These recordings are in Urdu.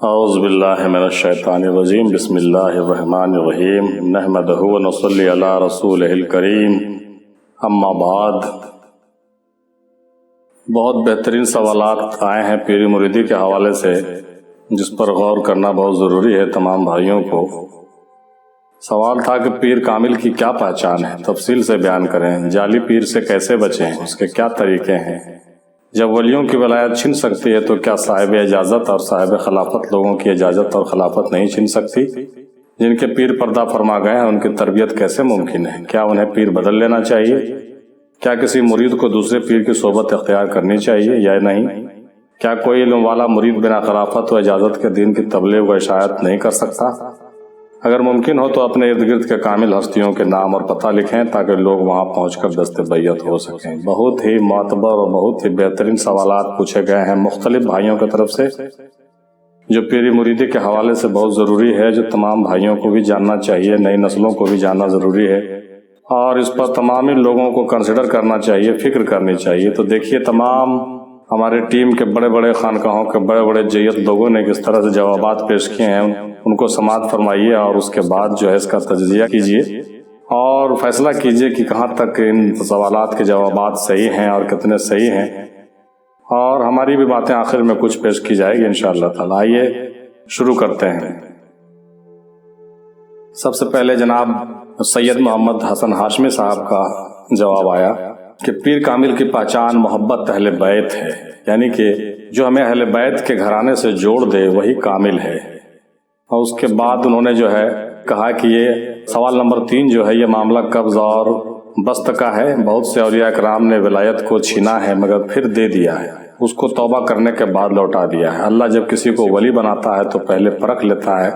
اعوذ باللہ من الشیطان الرجیم بسم اللہ الرحمن الرحیم نحمدہ ونصلی علی رسولہ الکریم اما بعد۔ بہت بہترین سوالات آئے ہیں پیری مریدی کے حوالے سے، جس پر غور کرنا بہت ضروری ہے تمام بھائیوں کو۔ سوال تھا کہ پیر کامل کی کیا پہچان ہے، تفصیل سے بیان کریں، جعلی پیر سے کیسے بچیں، اس کے کیا طریقے ہیں، جب ولیوں کی ولایت چھن سکتی ہے تو کیا صاحب اجازت اور صاحب خلافت لوگوں کی اجازت اور خلافت نہیں چھن سکتی؟ جن کے پیر پردہ فرما گئے ہیں ان کی تربیت کیسے ممکن ہے؟ کیا انہیں پیر بدل لینا چاہیے؟ کیا کسی مرید کو دوسرے پیر کی صحبت اختیار کرنی چاہیے یا نہیں؟ کیا کوئی علم والا مرید بنا خلافت و اجازت کے دین کی تبلیغ و اشاعت نہیں کر سکتا؟ اگر ممکن ہو تو اپنے ارد گرد کے کامل ہستیوں کے نام اور پتہ لکھیں تاکہ لوگ وہاں پہنچ کر دست بیعت ہو سکیں۔ بہت ہی معتبر اور بہت ہی بہترین سوالات پوچھے گئے ہیں مختلف بھائیوں کی طرف سے، جو پیری مریدی کے حوالے سے بہت ضروری ہے، جو تمام بھائیوں کو بھی جاننا چاہیے، نئی نسلوں کو بھی جاننا ضروری ہے، اور اس پر تمام لوگوں کو کنسیڈر کرنا چاہیے، فکر کرنی چاہیے۔ تو دیکھیے تمام ہمارے ٹیم کے بڑے بڑے خانقاہوں کے بڑے بڑے جیت لوگوں نے کس طرح سے جوابات پیش کیے ہیں، ان کو سماعت فرمائیے اور اس کے بعد جو ہے اس کا تجزیہ کیجیے اور فیصلہ کیجیے کہ کہاں تک ان سوالات کے جوابات صحیح ہیں اور کتنے صحیح ہیں، اور ہماری بھی باتیں آخر میں کچھ پیش کی جائے گی انشاءاللہ تعالی۔ آئیے شروع کرتے ہیں۔ سب سے پہلے جناب سید محمد حسن ہاشمی صاحب کا جواب آیا کہ پیر کامل کی پہچان محبت اہل بیت ہے، یعنی کہ جو ہمیں اہل بیت کے گھرانے سے جوڑ دے وہی کامل ہے۔ اور اس کے بعد انہوں نے جو ہے کہا کہ یہ سوال نمبر 3 جو ہے یہ معاملہ قبض اور بست کا ہے۔ بہت سے اولیاء کرام نے ولایت کو چھینا ہے مگر پھر دے دیا ہے، اس کو توبہ کرنے کے بعد لوٹا دیا ہے۔ اللہ جب کسی کو ولی بناتا ہے تو پہلے پرکھ لیتا ہے۔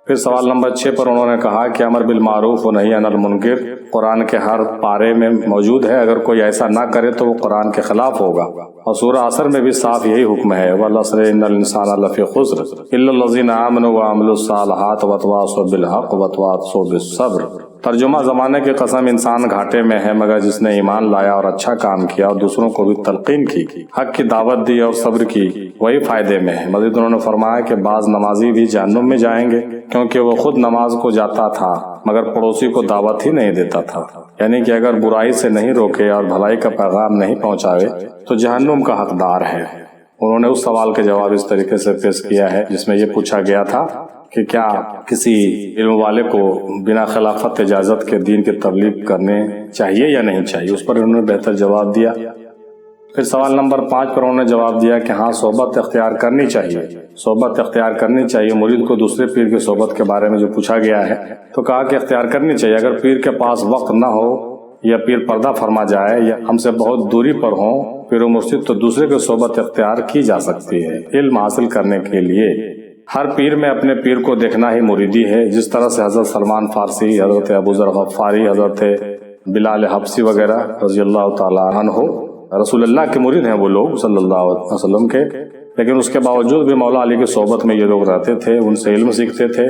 پھر سوال نمبر 6 پر انہوں نے کہا کہ امر بالمعروف و نہی عن المنکر قرآن کے ہر پارے میں موجود ہے، اگر کوئی ایسا نہ کرے تو وہ قرآن کے خلاف ہوگا، اور سورہ عصر میں بھی صاف یہی حکم ہے، وَالْعَصْرِ إِنَّ الْإِنسَانَ لَفِي خُسْرٍ إِلَّا الَّذِينَ آمَنُوا وَعَمِلُوا الصَّالِحَاتِ وَتَوَاصَوْا بِالْحَقِّ وَتَوَاصَوْا بِالصَّبْرِ۔ ترجمہ زمانے کی قسم انسان گھاٹے میں ہے مگر جس نے ایمان لایا اور اچھا کام کیا اور دوسروں کو بھی تلقین کی، حق کی دعوت دی اور صبر کی، وہی فائدے میں ہے۔ مزید انہوں نے فرمایا کہ بعض نمازی بھی جہنم میں جائیں گے کیونکہ وہ خود نماز کو جاتا تھا مگر پڑوسی کو دعوت ہی نہیں دیتا تھا، یعنی کہ اگر برائی سے نہیں روکے اور بھلائی کا پیغام نہیں پہنچاوے تو جہنم کا حقدار ہے۔ انہوں نے اس سوال کے جواب اس طریقے سے پیش کیا ہے جس میں یہ پوچھا گیا تھا کہ کیا کسی علم والے کو بنا خلافت اجازت کے دین کی تبلیغ کرنے چاہیے یا نہیں چاہیے، اس پر انہوں نے بہتر جواب دیا۔ پھر سوال نمبر 5 پر انہوں نے جواب دیا کہ ہاں صحبت اختیار کرنی چاہیے، صحبت اختیار کرنی چاہیے۔ مرید کو دوسرے پیر کی صحبت کے بارے میں جو پوچھا گیا ہے تو کہا کہ اختیار کرنی چاہیے، اگر پیر کے پاس وقت نہ ہو یا پیر پردہ فرما جائے یا ہم سے بہت دوری پر ہوں پیر و مرشد تو دوسرے کی صحبت اختیار کی جا سکتی ہے علم حاصل کرنے کے لیے۔ ہر پیر میں اپنے پیر کو دیکھنا ہی مریدی ہے، جس طرح سے حضرت سلمان فارسی، حضرت ابو ذر غفاری، حضرت بلال حبشی وغیرہ رضی اللہ تعالیٰ عنہ رسول اللہ کے مرید ہیں وہ لوگ صلی اللہ علیہ وسلم کے، لیکن اس کے باوجود بھی مولا علی کی صحبت میں یہ لوگ رہتے تھے، ان سے علم سیکھتے تھے۔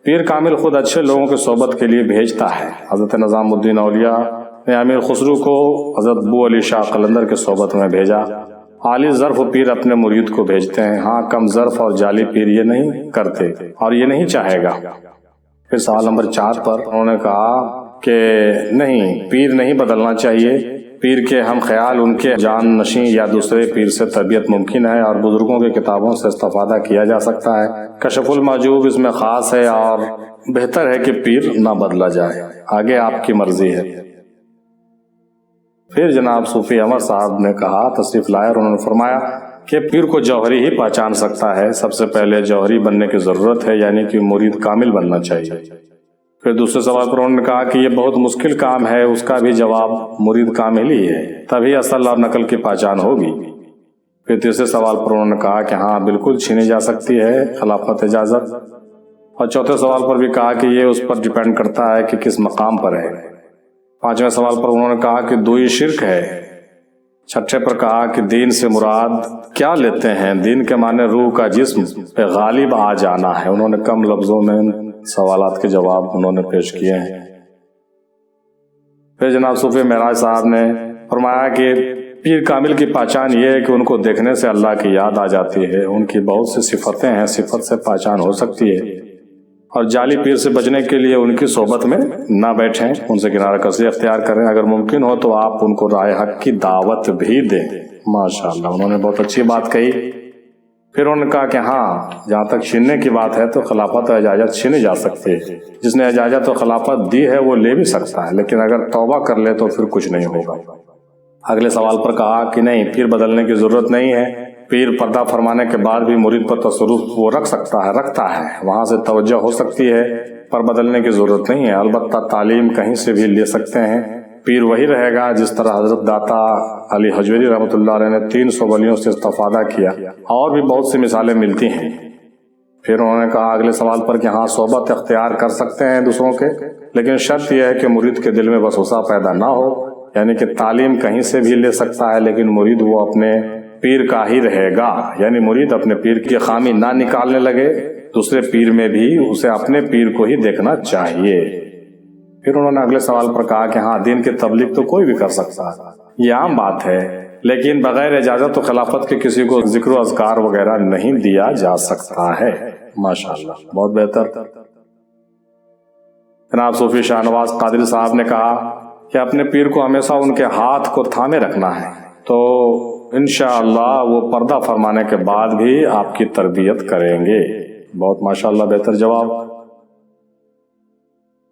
پیر کامل خود اچھے لوگوں کی صحبت کے لیے بھیجتا ہے۔ حضرت نظام الدین اولیاء نے امیر خسرو کو حضرت بو علی شاہ قلندر کی صحبت میں بھیجا۔ عالی ظرف پیر اپنے مرید کو بھیجتے ہیں، ہاں کم ظرف اور جعلی پیر یہ نہیں کرتے اور یہ نہیں چاہے گا۔ پھر سوال نمبر 4 پر انہوں نے کہا کہ نہیں، پیر نہیں بدلنا چاہیے، پیر کے ہم خیال ان کے جان نشیں یا دوسرے پیر سے تربیت ممکن ہے اور بزرگوں کی کتابوں سے استفادہ کیا جا سکتا ہے۔ کشف المحجوب اس میں خاص ہے اور بہتر ہے کہ پیر نہ بدلا جائے، آگے آپ کی مرضی ہے۔ پھر جناب صوفی عمر صاحب نے کہا، تشریف لائے، اور انہوں نے فرمایا کہ پیر کو جوہری ہی پہچان سکتا ہے، سب سے پہلے جوہری بننے کی ضرورت ہے، یعنی کہ مرید کامل بننا چاہیے۔ پھر دوسرے سوال پر انہوں نے کہا کہ یہ بہت مشکل کام ہے، اس کا بھی جواب مرید کامل ہی ہے، تبھی اصل اور نقل کی پہچان ہوگی۔ پھر تیسرے سوال پر انہوں نے کہا کہ ہاں بالکل چھینی جا سکتی ہے خلافت اجازت، اور چوتھے سوال پر بھی کہا کہ یہ اس پر ڈیپینڈ کرتا ہے کہ کس مقام پر ہے۔ پانچویں سوال پر انہوں نے کہا کہ دوئی شرک ہے۔ چھٹے پر کہا کہ دین سے مراد کیا لیتے ہیں، دین کے معنی روح کا جسم پہ غالب آ جانا ہے۔ انہوں نے کم لفظوں میں سوالات کے جواب انہوں نے پیش کیے ہیں۔ پھر جناب صوفی معراج صاحب نے فرمایا کہ پیر کامل کی پہچان یہ ہے کہ ان کو دیکھنے سے اللہ کی یاد آ جاتی ہے، ان کی بہت سی صفتیں ہیں، صفت سے پہچان ہو سکتی ہے، اور جعلی پیر سے بچنے کے لیے ان کی صحبت میں نہ بیٹھیں، ان سے کنارہ کشی اختیار کریں، اگر ممکن ہو تو آپ ان کو رائے حق کی دعوت بھی دیں۔ ماشاءاللہ، انہوں نے بہت اچھی بات کہی۔ پھر انہوں نے کہا کہ ہاں، جہاں تک چھیننے کی بات ہے تو خلافت و اجازت چھینی جا سکتی ہے، جس نے اجازت و خلافت دی ہے وہ لے بھی سکتا ہے، لیکن اگر توبہ کر لے تو پھر کچھ نہیں ہوگا۔ اگلے سوال پر کہا کہ نہیں، پیر بدلنے کی ضرورت نہیں ہے، پیر پردہ فرمانے کے بعد بھی مرید پر تصرف وہ رکھتا ہے، وہاں سے توجہ ہو سکتی ہے، پر بدلنے کی ضرورت نہیں ہے۔ البتہ تعلیم کہیں سے بھی لے سکتے ہیں، پیر وہی رہے گا جس طرح حضرت داتا علی حجویری رحمۃ اللہ علیہ نے 300 ولیوں سے استفادہ کیا، اور بھی بہت سی مثالیں ملتی ہیں۔ پھر انہوں نے کہا اگلے سوال پر کہ ہاں، صحبت اختیار کر سکتے ہیں دوسروں کے، لیکن شرط یہ ہے کہ مرید کے دل میں وسوسہ پیدا نہ ہو، یعنی کہ تعلیم کہیں سے بھی لے سکتا ہے لیکن مرید وہ اپنے پیر کا ہی رہے گا، یعنی مرید اپنے پیر کی خامی نہ نکالنے لگے، دوسرے پیر میں بھی اسے اپنے پیر کو ہی دیکھنا چاہیے۔ پھر انہوں نے اگلے سوال پر کہا کہ ہاں، دین کی تبلیغ تو کوئی بھی کر سکتا ہے، یہ عام بات ہے، لیکن بغیر اجازت و خلافت کے کسی کو ذکر و اذکار وغیرہ نہیں دیا جا سکتا ہے۔ ماشاءاللہ، بہت بہتر۔ جناب صوفی شاہ نواز قادری صاحب نے کہا کہ اپنے پیر کو ہمیشہ ان کے ہاتھ کو تھامے رکھنا ہے، تو انشاءاللہ وہ پردہ فرمانے کے بعد بھی آپ کی تربیت کریں گے۔ بہت ماشاءاللہ بہتر جواب۔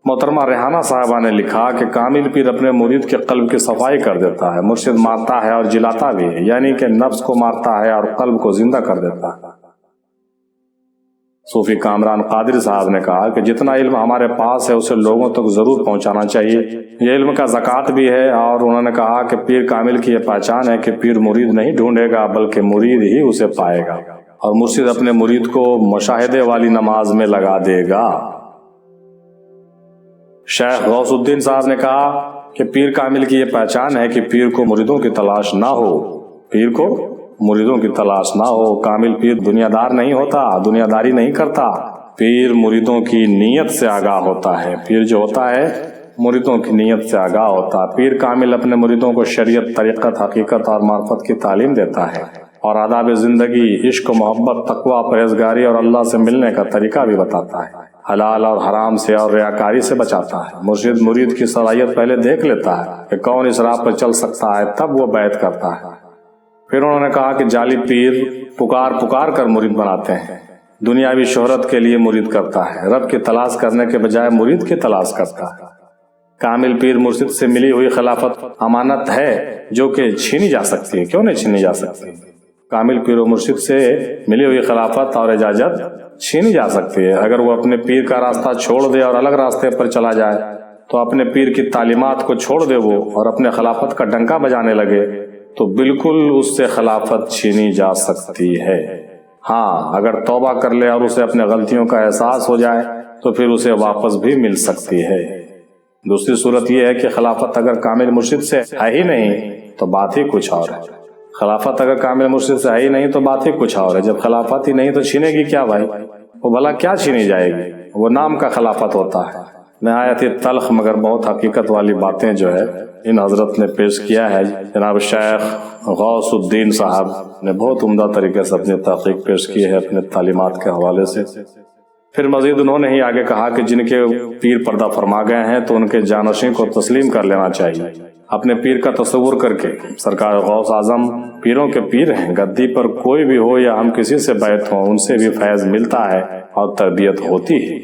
محترمہ ریحانہ صاحبہ نے لکھا کہ کامل پیر اپنے مرید کے قلب کی صفائی کر دیتا ہے، مرشد مارتا ہے اور جلاتا بھی ہے، یعنی کہ نفس کو مارتا ہے اور قلب کو زندہ کر دیتا ہے۔ صوفی کامران قادری صاحب نے کہا کہ جتنا علم ہمارے پاس ہے اسے لوگوں تک ضرور پہنچانا چاہیے، یہ علم کا زکوٰۃ بھی ہے، اور انہوں نے کہا کہ پیر کامل کی یہ پہچان ہے کہ پیر مرید نہیں ڈھونڈے گا بلکہ مرید ہی اسے پائے گا، اور مرشد اپنے مرید کو مشاہدے والی نماز میں لگا دے گا۔ شیخ غوث الدین صاحب نے کہا کہ پیر کامل کی یہ پہچان ہے کہ پیر کو مریدوں کی تلاش نہ ہو، پیر کو مریدوں کی تلاش نہ ہو۔ کامل پیر دنیا دار نہیں ہوتا، دنیا داری نہیں کرتا، پیر مریدوں کی نیت سے آگاہ ہوتا ہے، پیر جو ہوتا ہے مریدوں کی نیت سے آگاہ ہوتا ہے۔ پیر کامل اپنے مریدوں کو شریعت، طریقت، حقیقت اور معرفت کی تعلیم دیتا ہے، اور آداب زندگی، عشق و محبت، تقویٰ، پرہیزگاری اور اللہ سے ملنے کا طریقہ بھی بتاتا ہے، حلال اور حرام سے اور ریاکاری سے بچاتا ہے۔ مرشد مرید کی صلاحیت پہلے دیکھ لیتا ہے کہ کون اس راہ پر چل سکتا ہے، تب وہ بیعت کرتا ہے۔ پھر انہوں نے کہا کہ جعلی پیر پکار کر مرید بناتے ہیں، دنیاوی شہرت کے لیے مرید کرتا ہے، رب کی تلاش کرنے کے بجائے مرید کی تلاش کرتا ہے۔ کامل پیر مرشد سے ملی ہوئی خلافت امانت ہے جو کہ چھینی جا سکتی ہے، کیوں نہیں چھینی جا سکتی؟ کامل پیر و مرشد سے ملی ہوئی خلافت اور اجازت چھینی جا سکتی ہے۔ اگر وہ اپنے پیر کا راستہ چھوڑ دے اور الگ راستے پر چلا جائے تو اپنے پیر کی تعلیمات کو چھوڑ دے وہ اور اپنے خلافت کا ڈنکا بجانے لگے تو بالکل اس سے خلافت چھینی جا سکتی ہے۔ ہاں، اگر توبہ کر لے اور اسے اپنے غلطیوں کا احساس ہو جائے تو پھر اسے واپس بھی مل سکتی ہے۔ دوسری صورت یہ ہے کہ خلافت اگر کامل مرشد سے ہے ہی نہیں تو بات ہی کچھ اور ہے۔ خلافت اگر کامل مرشد سے ہے ہی نہیں تو بات ہی کچھ اور ہے۔ جب خلافت ہی نہیں تو چھینے گی کیا بھائی؟ وہ بھلا کیا چھینی جائے گی؟ وہ نام کا خلافت ہوتا ہے۔ نہایت ہی تلخ مگر بہت حقیقت والی باتیں جو ہے ان حضرت نے پیش کیا ہے۔ جناب شیخ غوث الدین صاحب نے بہت عمدہ طریقے سے اپنی تحقیق پیش کی ہے اپنے تعلیمات کے حوالے سے۔ پھر مزید انہوں نے ہی آگے کہا کہ جن کے پیر پردہ فرما گئے ہیں تو ان کے جانشین کو تسلیم کر لینا چاہیے۔ اپنے پیر کا تصور کر کے، سرکار غوث اعظم پیروں کے پیر ہیں، گدی پر کوئی بھی ہو یا ہم کسی سے بیعت ہوں ان سے بھی فیض ملتا ہے اور تربیت ہوتی ہے۔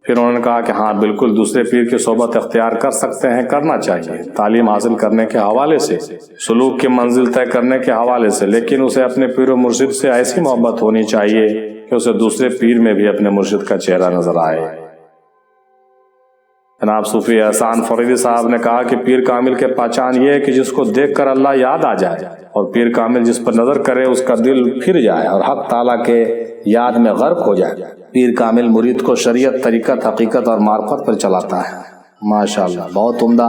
پھر انہوں نے کہا کہ ہاں بالکل دوسرے پیر کی صحبت اختیار کر سکتے ہیں، کرنا چاہیے، تعلیم حاصل کرنے کے حوالے سے، سلوک کی منزل طے کرنے کے حوالے سے، لیکن اسے اپنے پیر و مرشد سے ایسی محبت ہونی چاہیے کہ اسے دوسرے پیر میں بھی اپنے مرشد کا چہرہ نظر آئے۔ جناب صوفی احسان فریدی صاحب نے کہا کہ پیر کامل کے پہچان یہ ہے کہ جس کو دیکھ کر اللہ یاد آ جائے، اور پیر کامل جس پر نظر کرے اس کا دل پھر جائے اور حق تعالیٰ کے یاد میں غرق ہو جائے۔ پیر کامل مرید کو شریعت، طریقت، حقیقت اور معرفت پر چلاتا ہے۔ ماشاءاللہ، بہت عمدہ۔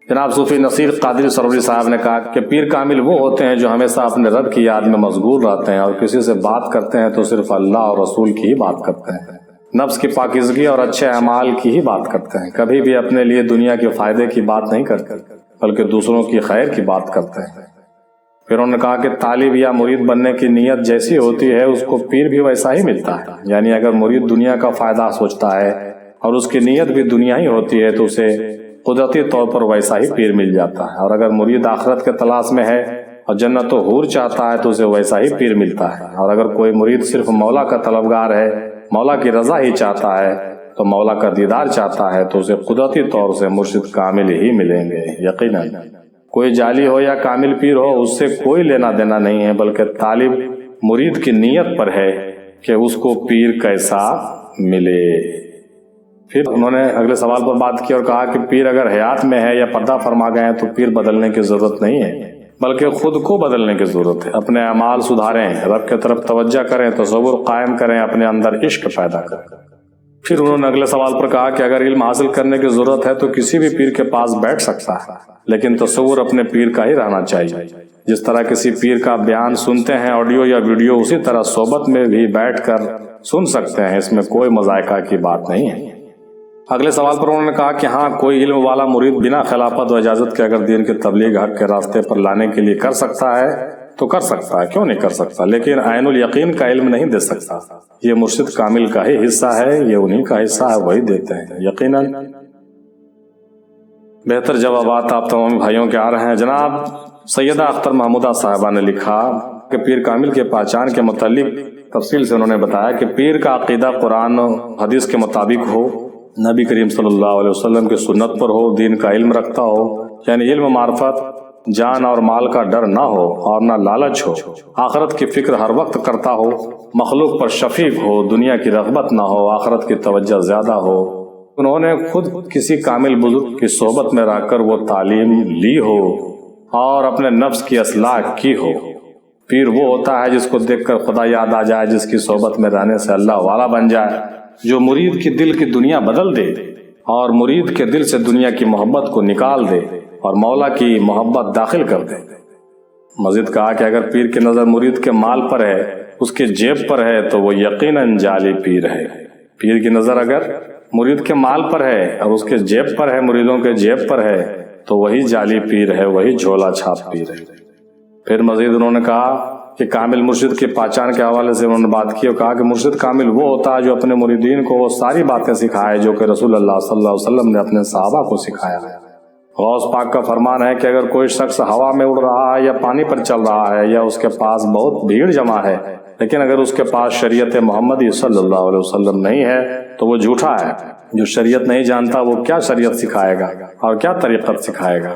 جناب صوفی نصیر قادری سروری صاحب نے کہا کہ پیر کامل وہ ہوتے ہیں جو ہمیشہ اپنے رب کی یاد میں مشغول رہتے ہیں اور کسی سے بات کرتے ہیں تو صرف اللہ اور رسول کی ہی بات کرتے ہیں، نفس کی پاکیزگی اور اچھے اعمال کی ہی بات کرتے ہیں، کبھی بھی اپنے لیے دنیا کے فائدے کی بات نہیں کرتے۔ بلکہ دوسروں کی خیر کی بات کرتے ہیں۔ پھر انہوں نے کہا کہ طالب یا مرید بننے کی نیت جیسی ہوتی ہے اس کو پیر بھی ویسا ہی ملتا ہے، یعنی اگر مرید دنیا کا فائدہ سوچتا ہے اور اس کی نیت بھی دنیا ہی ہوتی ہے تو اسے قدرتی طور پر ویسا ہی پیر مل جاتا ہے، اور اگر مرید آخرت کے تلاش میں ہے اور جنت و حور چاہتا ہے تو اسے ویسا ہی پیر ملتا ہے، اور اگر کوئی مرید صرف مولا کا طلبگار ہے، مولا کی رضا ہی چاہتا ہے تو مولا کا دیدار چاہتا ہے تو اسے قدرتی طور سے مرشد کامل ہی ملیں گے۔ یقیناً کوئی جعلی ہو یا کامل پیر ہو اس سے کوئی لینا دینا نہیں ہے، بلکہ طالب مرید کی نیت پر ہے کہ اس کو پیر کیسا ملے۔ پھر انہوں نے اگلے سوال پر بات کی اور کہا کہ پیر اگر حیات میں ہے یا پردہ فرما گئے ہیں تو پیر بدلنے کی ضرورت نہیں ہے، بلکہ خود کو بدلنے کی ضرورت ہے۔ اپنے اعمال سدھاریں، رب کی طرف توجہ کریں، تصور قائم کریں، اپنے اندر عشق پیدا کریں۔ پھر انہوں نے اگلے سوال پر کہا کہ اگر علم حاصل کرنے کی ضرورت ہے تو کسی بھی پیر کے پاس بیٹھ سکتا ہے، لیکن تصور اپنے پیر کا ہی رہنا چاہیے۔ جس طرح کسی پیر کا بیان سنتے ہیں آڈیو یا ویڈیو، اسی طرح صحبت میں بھی بیٹھ کر سن سکتے ہیں، اس میں کوئی مذائقہ کی بات نہیں ہے۔ اگلے سوال پر انہوں نے کہا کہ ہاں کوئی علم والا مرید بنا خلافت و اجازت کے اگر دین کی تبلیغ حق کے راستے پر لانے کے لیے کر سکتا ہے تو کر سکتا ہے، کیوں نہیں کر سکتا، لیکن عین الیقین کا علم نہیں دے سکتا۔ یہ مرشد کامل کا ہی حصہ ہے، یہ انہی کا حصہ ہے، وہی دیتے ہیں۔ یقیناً بہتر جوابات آپ تمام بھائیوں کے آ رہے ہیں۔ جناب سیدہ اختر محمودہ صاحبہ نے لکھا کہ پیر کامل کے پہچان کے متعلق تفصیل سے انہوں نے بتایا کہ پیر کا عقیدہ قرآن و حدیث کے مطابق ہو، نبی کریم صلی اللہ علیہ وسلم کی سنت پر ہو، دین کا علم رکھتا ہو، یعنی علم معرفت، جان اور مال کا ڈر نہ ہو اور نہ لالچ ہو، آخرت کی فکر ہر وقت کرتا ہو، مخلوق پر شفیق ہو، دنیا کی رغبت نہ ہو، آخرت کی توجہ زیادہ ہو۔ انہوں نے خود کسی کامل بزرگ کی صحبت میں رہ کر وہ تعلیم لی ہو اور اپنے نفس کی اصلاح کی ہو۔ پیر وہ ہوتا ہے جس کو دیکھ کر خدا یاد آ جائے، جس کی صحبت میں رہنے سے اللہ والا بن جائے، جو مرید کی دل کی دنیا بدل دے اور مرید کے دل سے دنیا کی محبت کو نکال دے اور مولا کی محبت داخل کر دے۔ مزید کہا کہ اگر پیر کی نظر مرید کے مال پر ہے، اس کے جیب پر ہے تو وہ یقیناً جعلی پیر ہے۔ پیر کی نظر اگر مرید کے مال پر ہے اور اس کے جیب پر ہے، مریدوں کے جیب پر ہے، تو وہی جعلی پیر ہے، وہی جھولا چھاپ پیر ہے۔ پھر مزید انہوں نے کہا کہ کامل مرشد کی پہچان کے حوالے سے انہوں نے بات کی اور کہا کہ مرشد کامل وہ ہوتا ہے جو اپنے مریدین کو وہ ساری باتیں سکھائے جو کہ رسول اللہ صلی اللہ علیہ وسلم نے اپنے صحابہ کو سکھایا ہے۔ غوث پاک کا فرمان ہے کہ اگر کوئی شخص ہوا میں اڑ رہا ہے یا پانی پر چل رہا ہے یا اس کے پاس بہت بھیڑ جمع ہے، لیکن اگر اس کے پاس شریعت محمدی صلی اللہ علیہ وسلم نہیں ہے تو وہ جھوٹا ہے۔ جو شریعت نہیں جانتا وہ کیا شریعت سکھائے گا اور کیا طریقت سکھائے گا۔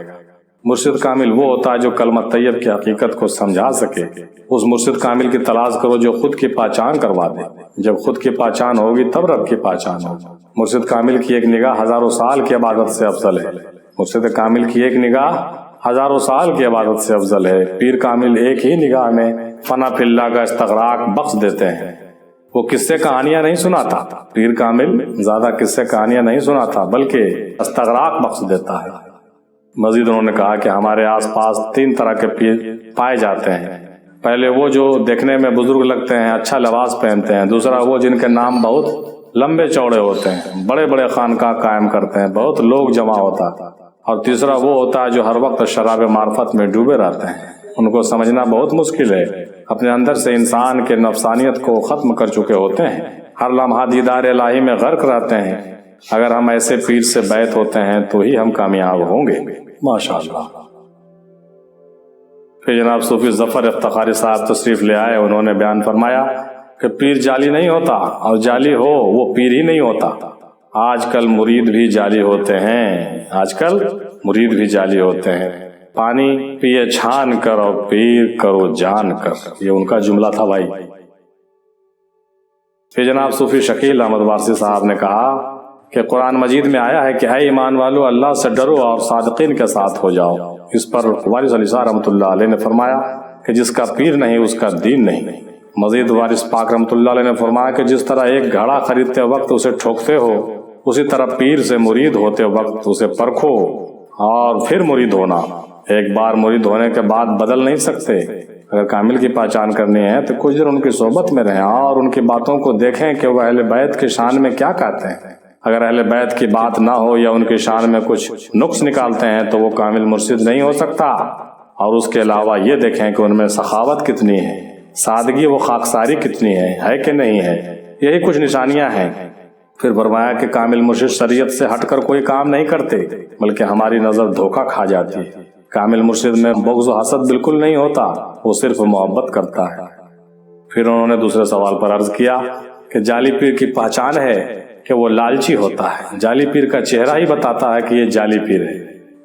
مرشد کامل وہ ہوتا ہے جو کلمہ طیب کی حقیقت کو سمجھا سکے۔ اس مرشد کامل کی تلاش کرو جو خود کی پہچان کروا دے۔ جب خود کی پہچان ہوگی تب رب کی پہچان ہوگی۔ مرشد کامل کی ایک نگاہ ہزاروں سال کی عبادت سے افضل ہے۔ مرشد کامل کی ایک نگاہ ہزاروں سال کی عبادت سے افضل ہے۔ پیر کامل ایک ہی نگاہ میں فنا فی اللہ کا استغراق بخش دیتے ہیں۔ وہ قصے کہانیاں نہیں سناتا، پیر کامل زیادہ قصے کہانیاں نہیں سناتا بلکہ استغراق بخش دیتا ہے۔ مزید انہوں نے کہا کہ ہمارے آس پاس 3 طرح کے پیر پائے جاتے ہیں۔ پہلے وہ جو دیکھنے میں بزرگ لگتے ہیں، اچھا لباس پہنتے ہیں۔ دوسرا وہ جن کے نام بہت لمبے چوڑے ہوتے ہیں، بڑے بڑے خانقاہ قائم کرتے ہیں، بہت لوگ جمع ہوتا ہے۔ اور تیسرا وہ ہوتا ہے جو ہر وقت شراب معرفت میں ڈوبے رہتے ہیں۔ ان کو سمجھنا بہت مشکل ہے، اپنے اندر سے انسان کے نفسانیت کو ختم کر چکے ہوتے ہیں، ہر لمحہ دیدار الہی میں غرق رہتے ہیں۔ اگر ہم ایسے پیر سے بیعت ہوتے ہیں تو ہی ہم کامیاب ہوں گے۔ ماشاءاللہ۔ پھر جناب صوفی ظفر افتخاری صاحب تشریف لے آئے، انہوں نے بیان فرمایا کہ پیر جعلی نہیں ہوتا، اور جعلی ہو وہ پیر ہی نہیں ہوتا۔ آج کل مرید بھی جعلی ہوتے ہیں، آج کل مرید بھی جعلی ہوتے ہیں۔ پانی پیے چھان کر اور پیر کرو جان کر، یہ ان کا جملہ تھا بھائی۔ پھر جناب صوفی شکیل احمد وارثی صاحب نے کہا کہ قرآن مجید میں آیا ہے کہ اے ایمان والو اللہ سے ڈرو اور صادقین کے ساتھ ہو جاؤ۔ اس پر وارث علی شاہ رحمۃ اللہ علیہ نے فرمایا کہ جس کا پیر نہیں اس کا دین نہیں۔ مزید وارث پاک رحمۃ اللہ علیہ نے فرمایا کہ جس طرح ایک گھڑا خریدتے وقت اسے ٹھوکتے ہو، اسی طرح پیر سے مرید ہوتے وقت اسے پرکھو اور پھر مرید ہونا۔ ایک بار مرید ہونے کے بعد بدل نہیں سکتے۔ اگر کامل کی پہچان کرنی ہے تو کچھ دیر ان کی صحبت میں رہیں اور ان کی باتوں کو دیکھیں کہ وہ اہل بیت کی شان میں کیا کہتے ہیں۔ اگر اہل بیت کی بات نہ ہو یا ان کی شان میں کچھ نقص نکالتے ہیں تو وہ کامل مرشد نہیں ہو سکتا۔ اور اس کے علاوہ یہ دیکھیں کہ ان میں سخاوت کتنی ہے، سادگی و خاکساری کتنی ہے کہ نہیں ہے، یہی کچھ نشانیاں ہیں۔ پھر فرمایا کہ کامل مرشد شریعت سے ہٹ کر کوئی کام نہیں کرتے بلکہ ہماری نظر دھوکہ کھا جاتی ہے۔ کامل مرشد میں بغض و حسد بالکل نہیں ہوتا، وہ صرف محبت کرتا ہے۔ پھر انہوں نے دوسرے سوال پر عرض کیا کہ جعلی پیر کی پہچان ہے کہ وہ لالچی ہوتا ہے۔ جعلی پیر کا چہرہ ہی بتاتا ہے کہ یہ جعلی پیر ہے۔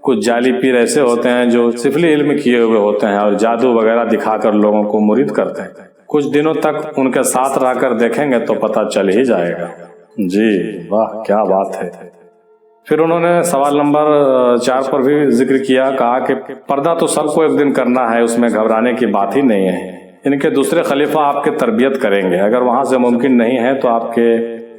کچھ جعلی پیر ایسے ہوتے ہیں جو سفلی علم کیے ہوئے ہوتے ہیں اور جادو وغیرہ دکھا کر لوگوں کو مرید کرتے ہیں۔ کچھ دنوں تک ان کے ساتھ رہ کر دیکھیں گے تو پتہ چل ہی جائے گا۔ جی واہ کیا بات ہے۔ پھر انہوں نے سوال نمبر 4 پر بھی ذکر کیا، کہا کہ پردہ تو سب کو ایک دن کرنا ہے، اس میں گھبرانے کی بات ہی نہیں ہے۔ ان کے دوسرے خلیفہ آپ کی تربیت کریں گے، اگر وہاں سے ممکن نہیں ہے تو آپ کے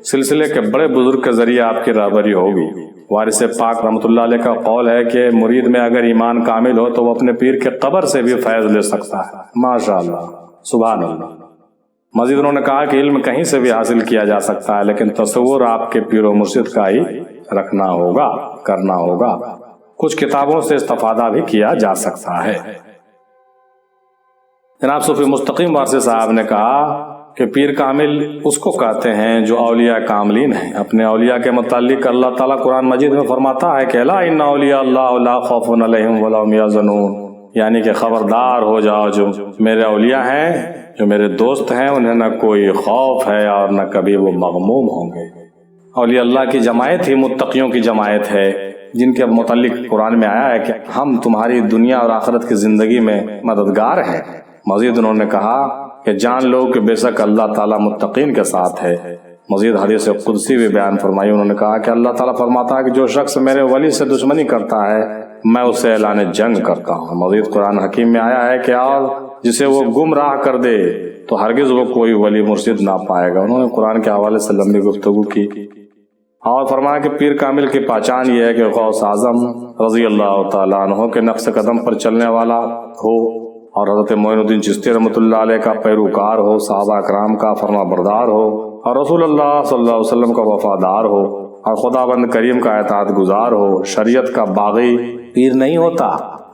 سلسلے کے بڑے بزرگ کے ذریعے آپ کی رہبری ہوگی۔ وارث پاک رحمۃ اللہ علیہ کا قول ہے کہ مرید میں اگر ایمان کامل ہو تو وہ اپنے پیر کے قبر سے بھی فیض لے سکتا ہے۔ ماشاء اللہ، سبحان اللہ۔ مزید انہوں نے کہا کہ علم کہیں سے بھی حاصل کیا جا سکتا ہے لیکن تصور آپ کے پیر و مرشد کا ہی رکھنا ہوگا، کرنا ہوگا۔ کچھ کتابوں سے استفادہ بھی کیا جا سکتا ہے۔ جناب صوفی مستقیم وارثی صاحب نے کہا کہ پیر کامل اس کو کہتے ہیں جو اولیاء کاملین ہیں۔ اپنے اولیاء کے متعلق اللہ تعالیٰ قرآن مجید میں فرماتا ہے کہ الا ان اولیاء اللہ لا خوف علیہم ولا هم یحزنون، یعنی کہ خبردار ہو جاؤ، جو میرے اولیاء ہیں، جو میرے دوست ہیں، انہیں نہ کوئی خوف ہے اور نہ کبھی وہ مغموم ہوں گے۔ اولیاء اللہ کی جماعت ہی متقیوں کی جماعت ہے، جن کے متعلق قرآن میں آیا ہے کہ ہم تمہاری دنیا اور آخرت کی زندگی میں مددگار ہیں۔ مزید انہوں نے کہا کہ جان لو کہ بے شک اللہ تعالیٰ متقین کے ساتھ ہے۔ مزید حدیث قدسی بھی بیان فرمائی، انہوں نے کہا کہ اللہ تعالیٰ فرماتا ہے کہ جو شخص میرے ولی سے دشمنی کرتا ہے میں اسے اعلان جنگ کرتا ہوں۔ مزید قرآن حکیم میں آیا ہے کہ اور جسے وہ گمراہ کر دے تو ہرگز وہ کوئی ولی مرشد نہ پائے گا۔ انہوں نے قرآن کے حوالے سے لمبی گفتگو کی اور فرمایا کہ پیر کامل کی پہچان یہ ہے کہ غوث اعظم رضی اللہ تعالیٰ عنہ کے نقش قدم پر چلنے والا ہو اور حضرت معین الدین چشتی رحمۃ اللہ علیہ کا پیروکار ہو، صحابہ اکرام کا فرما بردار ہو اور رسول اللہ صلی اللہ علیہ وسلم کا وفادار ہو اور خداوند کریم کا اطاعت گزار ہو۔ شریعت کا باغی پیر نہیں ہوتا۔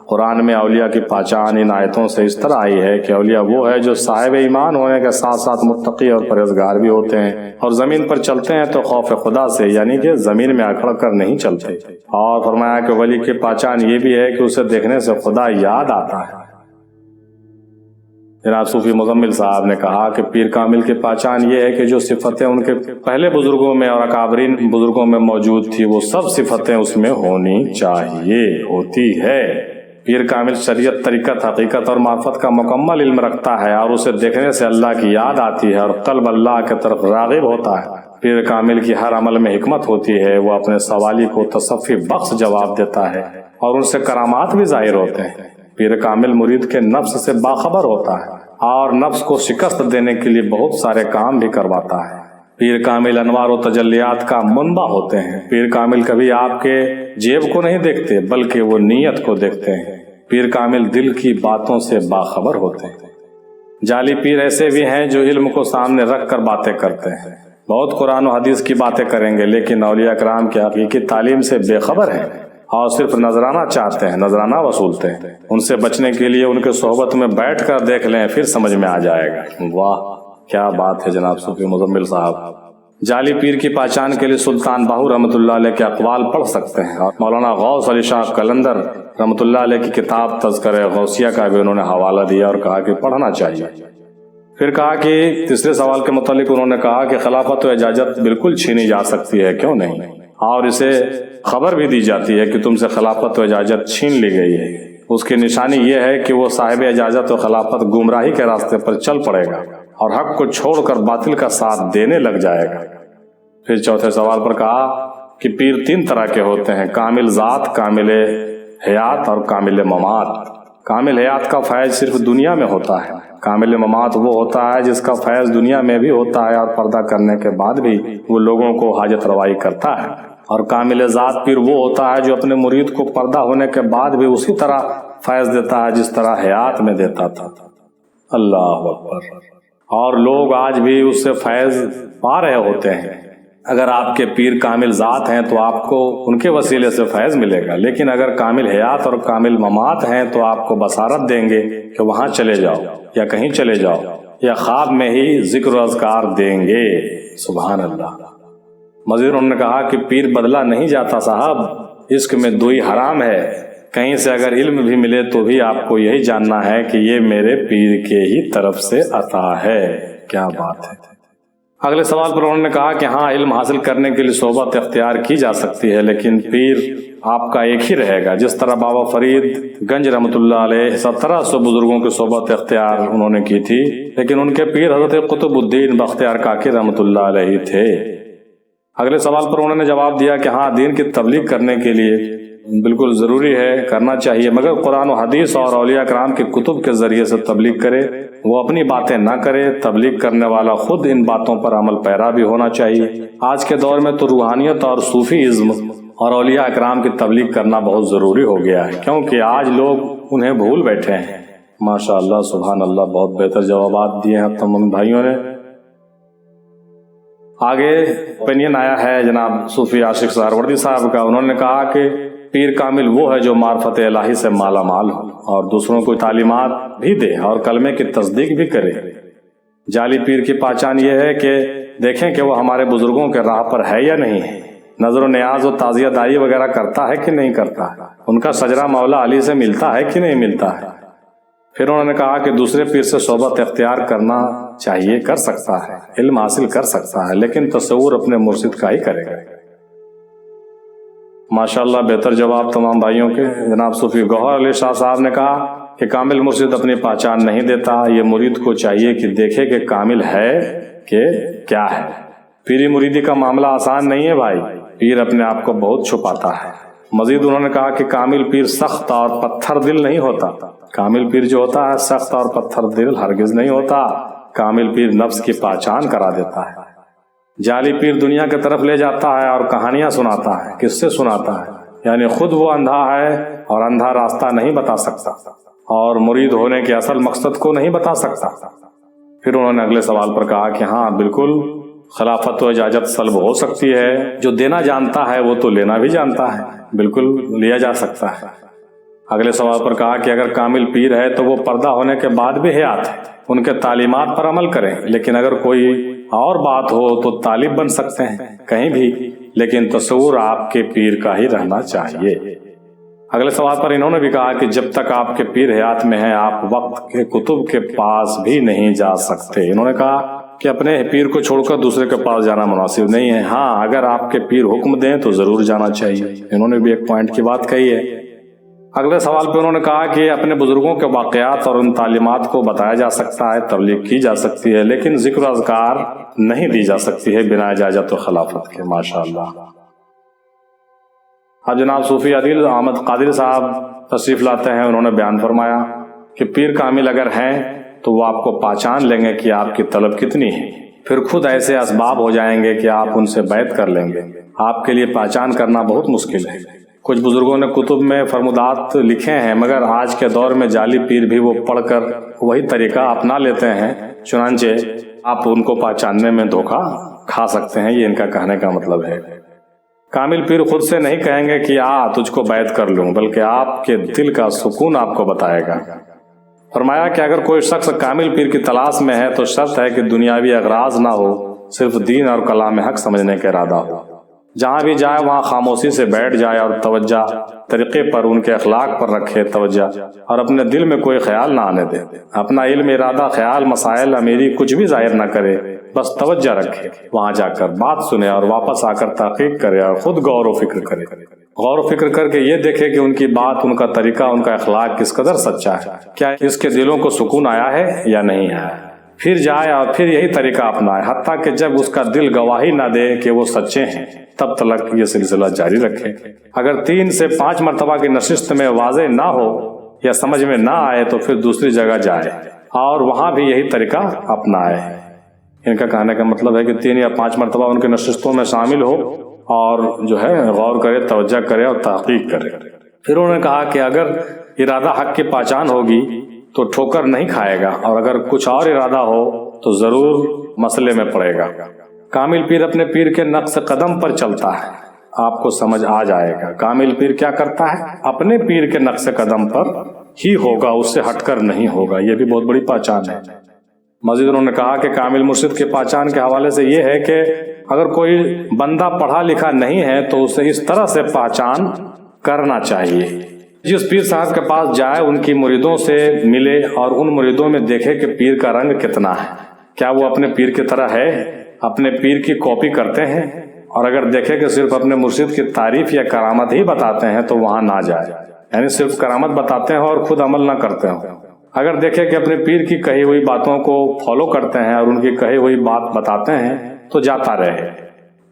قرآن میں اولیاء کی پہچان ان آیتوں سے اس طرح آئی ہے کہ اولیاء وہ ہے جو صاحب ایمان ہونے کے ساتھ ساتھ متقی اور پرہیزگار بھی ہوتے ہیں اور زمین پر چلتے ہیں تو خوف خدا سے، یعنی کہ زمین میں اکڑ کر نہیں چلتے۔ اور فرمایا کہ ولی کی پہچان یہ بھی ہے کہ اسے دیکھنے سے خدا یاد آتا ہے۔ جناب صوفی مزمل صاحب نے کہا کہ پیر کامل کی پہچان یہ ہے کہ جو صفتیں ان کے پہلے بزرگوں میں اور اکابرین بزرگوں میں موجود تھی وہ سب صفتیں اس میں ہونی چاہیے، ہوتی ہے۔ پیر کامل شریعت، طریقت، حقیقت اور معرفت کا مکمل علم رکھتا ہے اور اسے دیکھنے سے اللہ کی یاد آتی ہے اور قلب اللہ کی طرف راغب ہوتا ہے۔ پیر کامل کی ہر عمل میں حکمت ہوتی ہے، وہ اپنے سوالی کو تصفی بخش جواب دیتا ہے اور ان سے کرامات بھی ظاہر ہوتے ہیں۔ پیر کامل مرید کے نفس سے باخبر ہوتا ہے اور نفس کو شکست دینے کے لیے بہت سارے کام بھی کرواتا ہے۔ پیر کامل انوار و تجلیات کا منبع ہوتے ہیں۔ پیر کامل کبھی آپ کے جیب کو نہیں دیکھتے بلکہ وہ نیت کو دیکھتے ہیں۔ پیر کامل دل کی باتوں سے باخبر ہوتے ہیں۔ جعلی پیر ایسے بھی ہیں جو علم کو سامنے رکھ کر باتیں کرتے ہیں، بہت قرآن و حدیث کی باتیں کریں گے لیکن اولیاء کرام کی حقیقی تعلیم سے بے خبر ہیں اور صرف نذرانہ چاہتے ہیں، نذرانہ وصولتے ہیں۔ ان سے بچنے کے لیے ان کے صحبت میں بیٹھ کر دیکھ لیں، پھر سمجھ میں آ جائے گا۔ واہ کیا بات ہے جناب صوفی مزمل صاحب۔ جعلی پیر کی پہچان کے لیے سلطان باہو رحمۃ اللہ علیہ کے اقوال پڑھ سکتے ہیں اور مولانا غوث علی شاہ قلندر رحمۃ اللہ علیہ کی کتاب تذکرہ غوثیہ کا بھی انہوں نے حوالہ دیا اور کہا کہ پڑھنا چاہیے۔ پھر کہا کہ تیسرے سوال کے متعلق انہوں نے کہا کہ خلافت و اجازت بالکل چھینی جا سکتی ہے، کیوں نہیں، اور اسے خبر بھی دی جاتی ہے کہ تم سے خلافت و اجازت چھین لی گئی ہے۔ اس کی نشانی یہ ہے کہ وہ صاحب اجازت و خلافت گمراہی کے راستے پر چل پڑے گا اور حق کو چھوڑ کر باطل کا ساتھ دینے لگ جائے گا۔ پھر چوتھے سوال پر کہا کہ پیر 3 طرح کے ہوتے ہیں، کامل ذات، کامل حیات اور کامل ممات۔ کامل حیات کا فیض صرف دنیا میں ہوتا ہے، کامل ممات وہ ہوتا ہے جس کا فیض دنیا میں بھی ہوتا ہے اور پردہ کرنے کے بعد بھی وہ لوگوں کو حاجت روائی کرتا ہے، اور کامل ذات پیر وہ ہوتا ہے جو اپنے مرید کو پردہ ہونے کے بعد بھی اسی طرح فیض دیتا ہے جس طرح حیات میں دیتا تھا۔ اللہ اکبر۔ اور لوگ آج بھی اس سے فیض پا رہے ہوتے ہیں۔ اگر آپ کے پیر کامل ذات ہیں تو آپ کو ان کے وسیلے سے فیض ملے گا، لیکن اگر کامل حیات اور کامل ممات ہیں تو آپ کو بصارت دیں گے کہ وہاں چلے جاؤ یا کہیں چلے جاؤ، یا خواب میں ہی ذکر و اذکار دیں گے۔ سبحان اللہ۔ مزید انہوں نے کہا کہ پیر بدلا نہیں جاتا صاحب، عشق میں دوئی حرام ہے، کہیں سے اگر علم بھی ملے تو بھی آپ کو یہی جاننا ہے کہ یہ میرے پیر کے ہی طرف سے عطا ہے۔ کیا بات ہے۔ اگلے سوال پر انہوں نے کہا کہ ہاں، علم حاصل کرنے کے لیے صحبت اختیار کی جا سکتی ہے، لیکن پیر آپ کا ایک ہی رہے گا، جس طرح بابا فرید گنج رحمۃ اللہ علیہ 1700 بزرگوں کی صحبت اختیار انہوں نے کی تھی، لیکن ان کے پیر حضرت قطب الدین بختیار کاکی رحمۃ اللہ علیہ تھے۔ اگلے سوال پر انہوں نے جواب دیا کہ ہاں، دین کی تبلیغ کرنے کے لیے بالکل ضروری ہے، کرنا چاہیے، مگر قرآن و حدیث اور اولیاء کرام کے کتب کے ذریعے سے تبلیغ کرے، وہ اپنی باتیں نہ کرے۔ تبلیغ کرنے والا خود ان باتوں پر عمل پیرا بھی ہونا چاہیے۔ آج کے دور میں تو روحانیت اور صوفی ازم اور اولیاء کرام کی تبلیغ کرنا بہت ضروری ہو گیا ہے، کیونکہ آج لوگ انہیں بھول بیٹھے ہیں۔ ماشاء اللہ، سبحان اللہ، بہت بہتر جوابات دیے ہیں تمام بھائیوں نے۔ آگے اوپینین آیا ہے جناب صوفی عاشق سہروردی صاحب کا۔ انہوں نے کہا کہ پیر کامل وہ ہے جو معرفت الہی سے مالا مال ہو اور دوسروں کو تعلیمات بھی دے اور کلمے کی تصدیق بھی کرے۔ جعلی پیر کی پہچان یہ ہے کہ دیکھیں کہ وہ ہمارے بزرگوں کے راہ پر ہے یا نہیں ہے، نظر و نیاز و تعزیہ داری وغیرہ کرتا ہے کہ نہیں کرتا ہے، ان کا شجرہ مولا علی سے ملتا ہے کہ نہیں ملتا ہے۔ پھر انہوں نے کہا کہ دوسرے پیر سے صحبت اختیار کرنا چاہیے، کر سکتا ہے، علم حاصل کر سکتا ہے، لیکن تصور اپنے مرشد کا ہی کرے گا۔ ماشاءاللہ، بہتر جواب تمام بھائیوں کے۔ جناب صوفی گوہر علی شاہ صاحب نے کہا کہ کامل مرشد اپنی پہچان نہیں دیتا، یہ مرید کو چاہیے کہ دیکھے کہ کامل ہے کہ کیا ہے۔ پیری مریدی کا معاملہ آسان نہیں ہے بھائی، پیر اپنے آپ کو بہت چھپاتا ہے۔ مزید انہوں نے کہا کہ کامل پیر سخت اور پتھر دل نہیں ہوتا، کامل پیر جو ہوتا ہے سخت اور پتھر دل ہرگز نہیں ہوتا، کامل پیر نفس کی پہچان کرا دیتا ہے۔ جعلی پیر دنیا کی طرف لے جاتا ہے اور کہانیاں سناتا ہے۔ کس سے سناتا ہے؟ یعنی خود وہ اندھا ہے اور اندھا راستہ نہیں بتا سکتا اور مرید ہونے کے اصل مقصد کو نہیں بتا سکتا۔ پھر انہوں نے اگلے سوال پر کہا کہ ہاں بالکل، خلافت و اجازت سلب ہو سکتی ہے، جو دینا جانتا ہے وہ تو لینا بھی جانتا ہے، بالکل لیا جا سکتا ہے۔ اگلے سوال پر کہا کہ اگر کامل پیر ہے تو وہ پردہ ہونے کے بعد بھی حیات ہے، ان کے تعلیمات پر عمل کریں، لیکن اگر کوئی اور بات ہو تو طالب بن سکتے ہیں کہیں بھی، لیکن تصور آپ کے پیر کا ہی رہنا چاہیے۔ اگلے سوال پر انہوں نے بھی کہا کہ جب تک آپ کے پیر حیات میں ہیں آپ وقت کے کتب کے پاس بھی نہیں جا سکتے۔ انہوں نے کہا کہ اپنے پیر کو چھوڑ کر دوسرے کے پاس جانا مناسب نہیں ہے، ہاں اگر آپ کے پیر حکم دیں تو ضرور جانا چاہیے۔ انہوں نے بھی ایک پوائنٹ کی بات کہی ہے۔ اگلے سوال پہ انہوں نے کہا کہ اپنے بزرگوں کے واقعات اور ان تعلیمات کو بتایا جا سکتا ہے، تبلیغ کی جا سکتی ہے، لیکن ذکر و اذکار نہیں دی جا سکتی ہے بنا اجازت و خلافت کے۔ ماشاءاللہ۔ اب جناب صوفی عادل احمد قادری صاحب تشریف لاتے ہیں۔ انہوں نے بیان فرمایا کہ پیر کامل اگر ہیں تو وہ آپ کو پہچان لیں گے کہ آپ کی طلب کتنی ہے، پھر خود ایسے اسباب ہو جائیں گے کہ آپ ان سے بیعت کر لیں گے۔ آپ کے لیے پہچان کرنا بہت مشکل ہے۔ کچھ بزرگوں نے کتب میں فرمودات لکھے ہیں، مگر آج کے دور میں جعلی پیر بھی وہ پڑھ کر وہی طریقہ اپنا لیتے ہیں، چنانچہ آپ ان کو پہچاننے میں دھوکہ کھا سکتے ہیں، یہ ان کا کہنے کا مطلب ہے۔ کامل پیر خود سے نہیں کہیں گے کہ تجھ کو بیعت کر لوں، بلکہ آپ کے دل کا سکون آپ کو بتائے گا۔ فرمایا کہ اگر کوئی شخص کامل پیر کی تلاش میں ہے تو شرط ہے کہ دنیاوی اغراض نہ ہو، صرف دین اور کلام حق سمجھنے کا ارادہ ہو۔ جہاں بھی جائے وہاں خاموشی سے بیٹھ جائے اور توجہ طریقے پر، ان کے اخلاق پر رکھے توجہ، اور اپنے دل میں کوئی خیال نہ آنے دے۔ اپنا علم، ارادہ، خیال، مسائل، امیری کچھ بھی ظاہر نہ کرے، بس توجہ رکھے، وہاں جا کر بات سنے اور واپس آ کر تحقیق کرے اور خود غور و فکر کرے۔ غور و فکر کر کے یہ دیکھے کہ ان کی بات، ان کا طریقہ، ان کا اخلاق کس قدر سچا ہے، کیا اس کے دلوں کو سکون آیا ہے یا نہیں آیا۔ پھر جائے اور پھر یہی طریقہ اپنائے، حتیٰ کہ جب اس کا دل گواہی نہ دے کہ وہ سچے ہیں، تب تک یہ سلسلہ جاری رکھے۔ اگر 3 سے 5 مرتبہ کی نشست میں واضح نہ ہو یا سمجھ میں نہ آئے تو پھر دوسری جگہ جائے اور وہاں بھی یہی طریقہ اپنائے۔ ان کا کہنے کا مطلب ہے کہ 3 یا 5 مرتبہ ان کی نشستوں میں شامل ہو اور جو ہے غور کرے، توجہ کرے اور تحقیق کرے۔ پھر انہوں نے کہا کہ اگر ارادہ حق کی پہچان ہوگی تو ٹھوکر نہیں کھائے گا، اور اگر کچھ اور ارادہ ہو تو ضرور مسئلے میں پڑے گا۔ کامل پیر اپنے پیر کے نقش قدم پر چلتا ہے، آپ کو سمجھ آ جائے گا کامل پیر کیا کرتا ہے، اپنے پیر کے نقش قدم پر ہی ہوگا، اس سے ہٹ کر نہیں ہوگا، یہ بھی بہت بڑی پہچان ہے۔ مزید انہوں نے کہا کہ کامل مرشد کی پہچان کے حوالے سے یہ ہے کہ اگر کوئی بندہ پڑھا لکھا نہیں ہے تو اسے اس طرح سے پہچان کرنا چاہیے، جس پیر صاحب کے پاس جائے ان کی مریدوں سے ملے اور ان مریدوں میں دیکھے کہ پیر کا رنگ کتنا ہے، کیا وہ اپنے پیر کی طرح ہے، اپنے پیر کی کاپی کرتے ہیں، اور اگر دیکھے کہ صرف اپنے مرشد کی تعریف یا کرامت ہی بتاتے ہیں تو وہاں نہ جائے، یعنی صرف کرامت بتاتے ہیں اور خود عمل نہ کرتے ہیں۔ اگر دیکھے کہ اپنے پیر کی کہی ہوئی باتوں کو فالو کرتے ہیں اور ان کی کہی ہوئی بات بتاتے ہیں تو جاتا رہے۔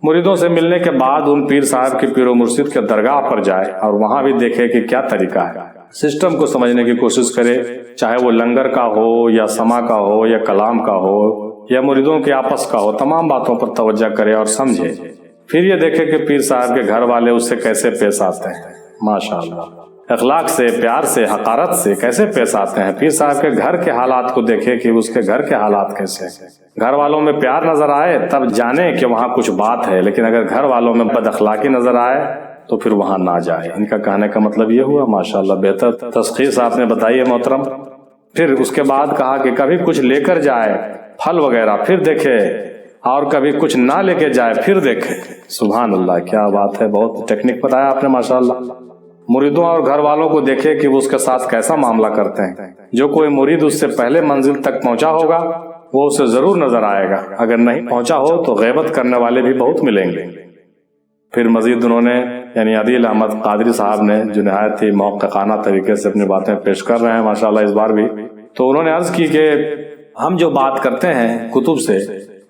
مریدوں سے ملنے کے بعد ان پیر صاحب کے پیر و مرشد کے درگاہ پر جائے اور وہاں بھی دیکھے کہ کیا طریقہ ہے، سسٹم کو سمجھنے کی کوشش کرے، چاہے وہ لنگر کا ہو یا سما کا ہو یا کلام کا ہو یا مریدوں کے آپس کا ہو، تمام باتوں پر توجہ کرے اور سمجھے۔ پھر یہ دیکھے کہ پیر صاحب کے گھر والے اس سے کیسے پیش آتے ہیں، ماشاءاللہ اخلاق سے، پیار سے، حقارت سے کیسے پیش آتے ہیں۔ پیر صاحب کے گھر کے حالات کو دیکھے کہ اس کے گھر کے حالات کیسے ہیں۔ گھر والوں میں پیار نظر آئے تب جانے کہ وہاں کچھ بات ہے، لیکن اگر گھر والوں میں بد اخلاقی نظر آئے تو پھر وہاں نہ جائے۔ ان کا کہنے کا مطلب یہ ہوا، ماشاءاللہ بہتر تشخیص آپ نے بتائی ہے محترم۔ پھر اس کے بعد کہا کہ کبھی کچھ لے کر جائے پھل وغیرہ پھر دیکھے، اور کبھی کچھ نہ لے کے جائے پھر دیکھے۔ سبحان اللہ، کیا بات ہے، بہت ٹیکنیک بتایا آپ نے ماشاءاللہ۔ مریدوں اور گھر والوں کو دیکھے کہ وہ اس کے ساتھ کیسا معاملہ کرتے ہیں۔ جو کوئی مرید اس سے پہلے منزل تک پہنچا ہوگا وہ اسے ضرور نظر آئے گا، اگر نہیں پہنچا ہو تو غیبت کرنے والے بھی بہت ملیں گے۔ پھر مزید انہوں نے یعنی عدیل احمد قادری صاحب نے جو نہایت ہی موقعانہ طریقے سے اپنی باتیں پیش کر رہے ہیں ماشاءاللہ اس بار بھی، تو انہوں نے عرض کی کہ ہم جو بات کرتے ہیں کتب سے،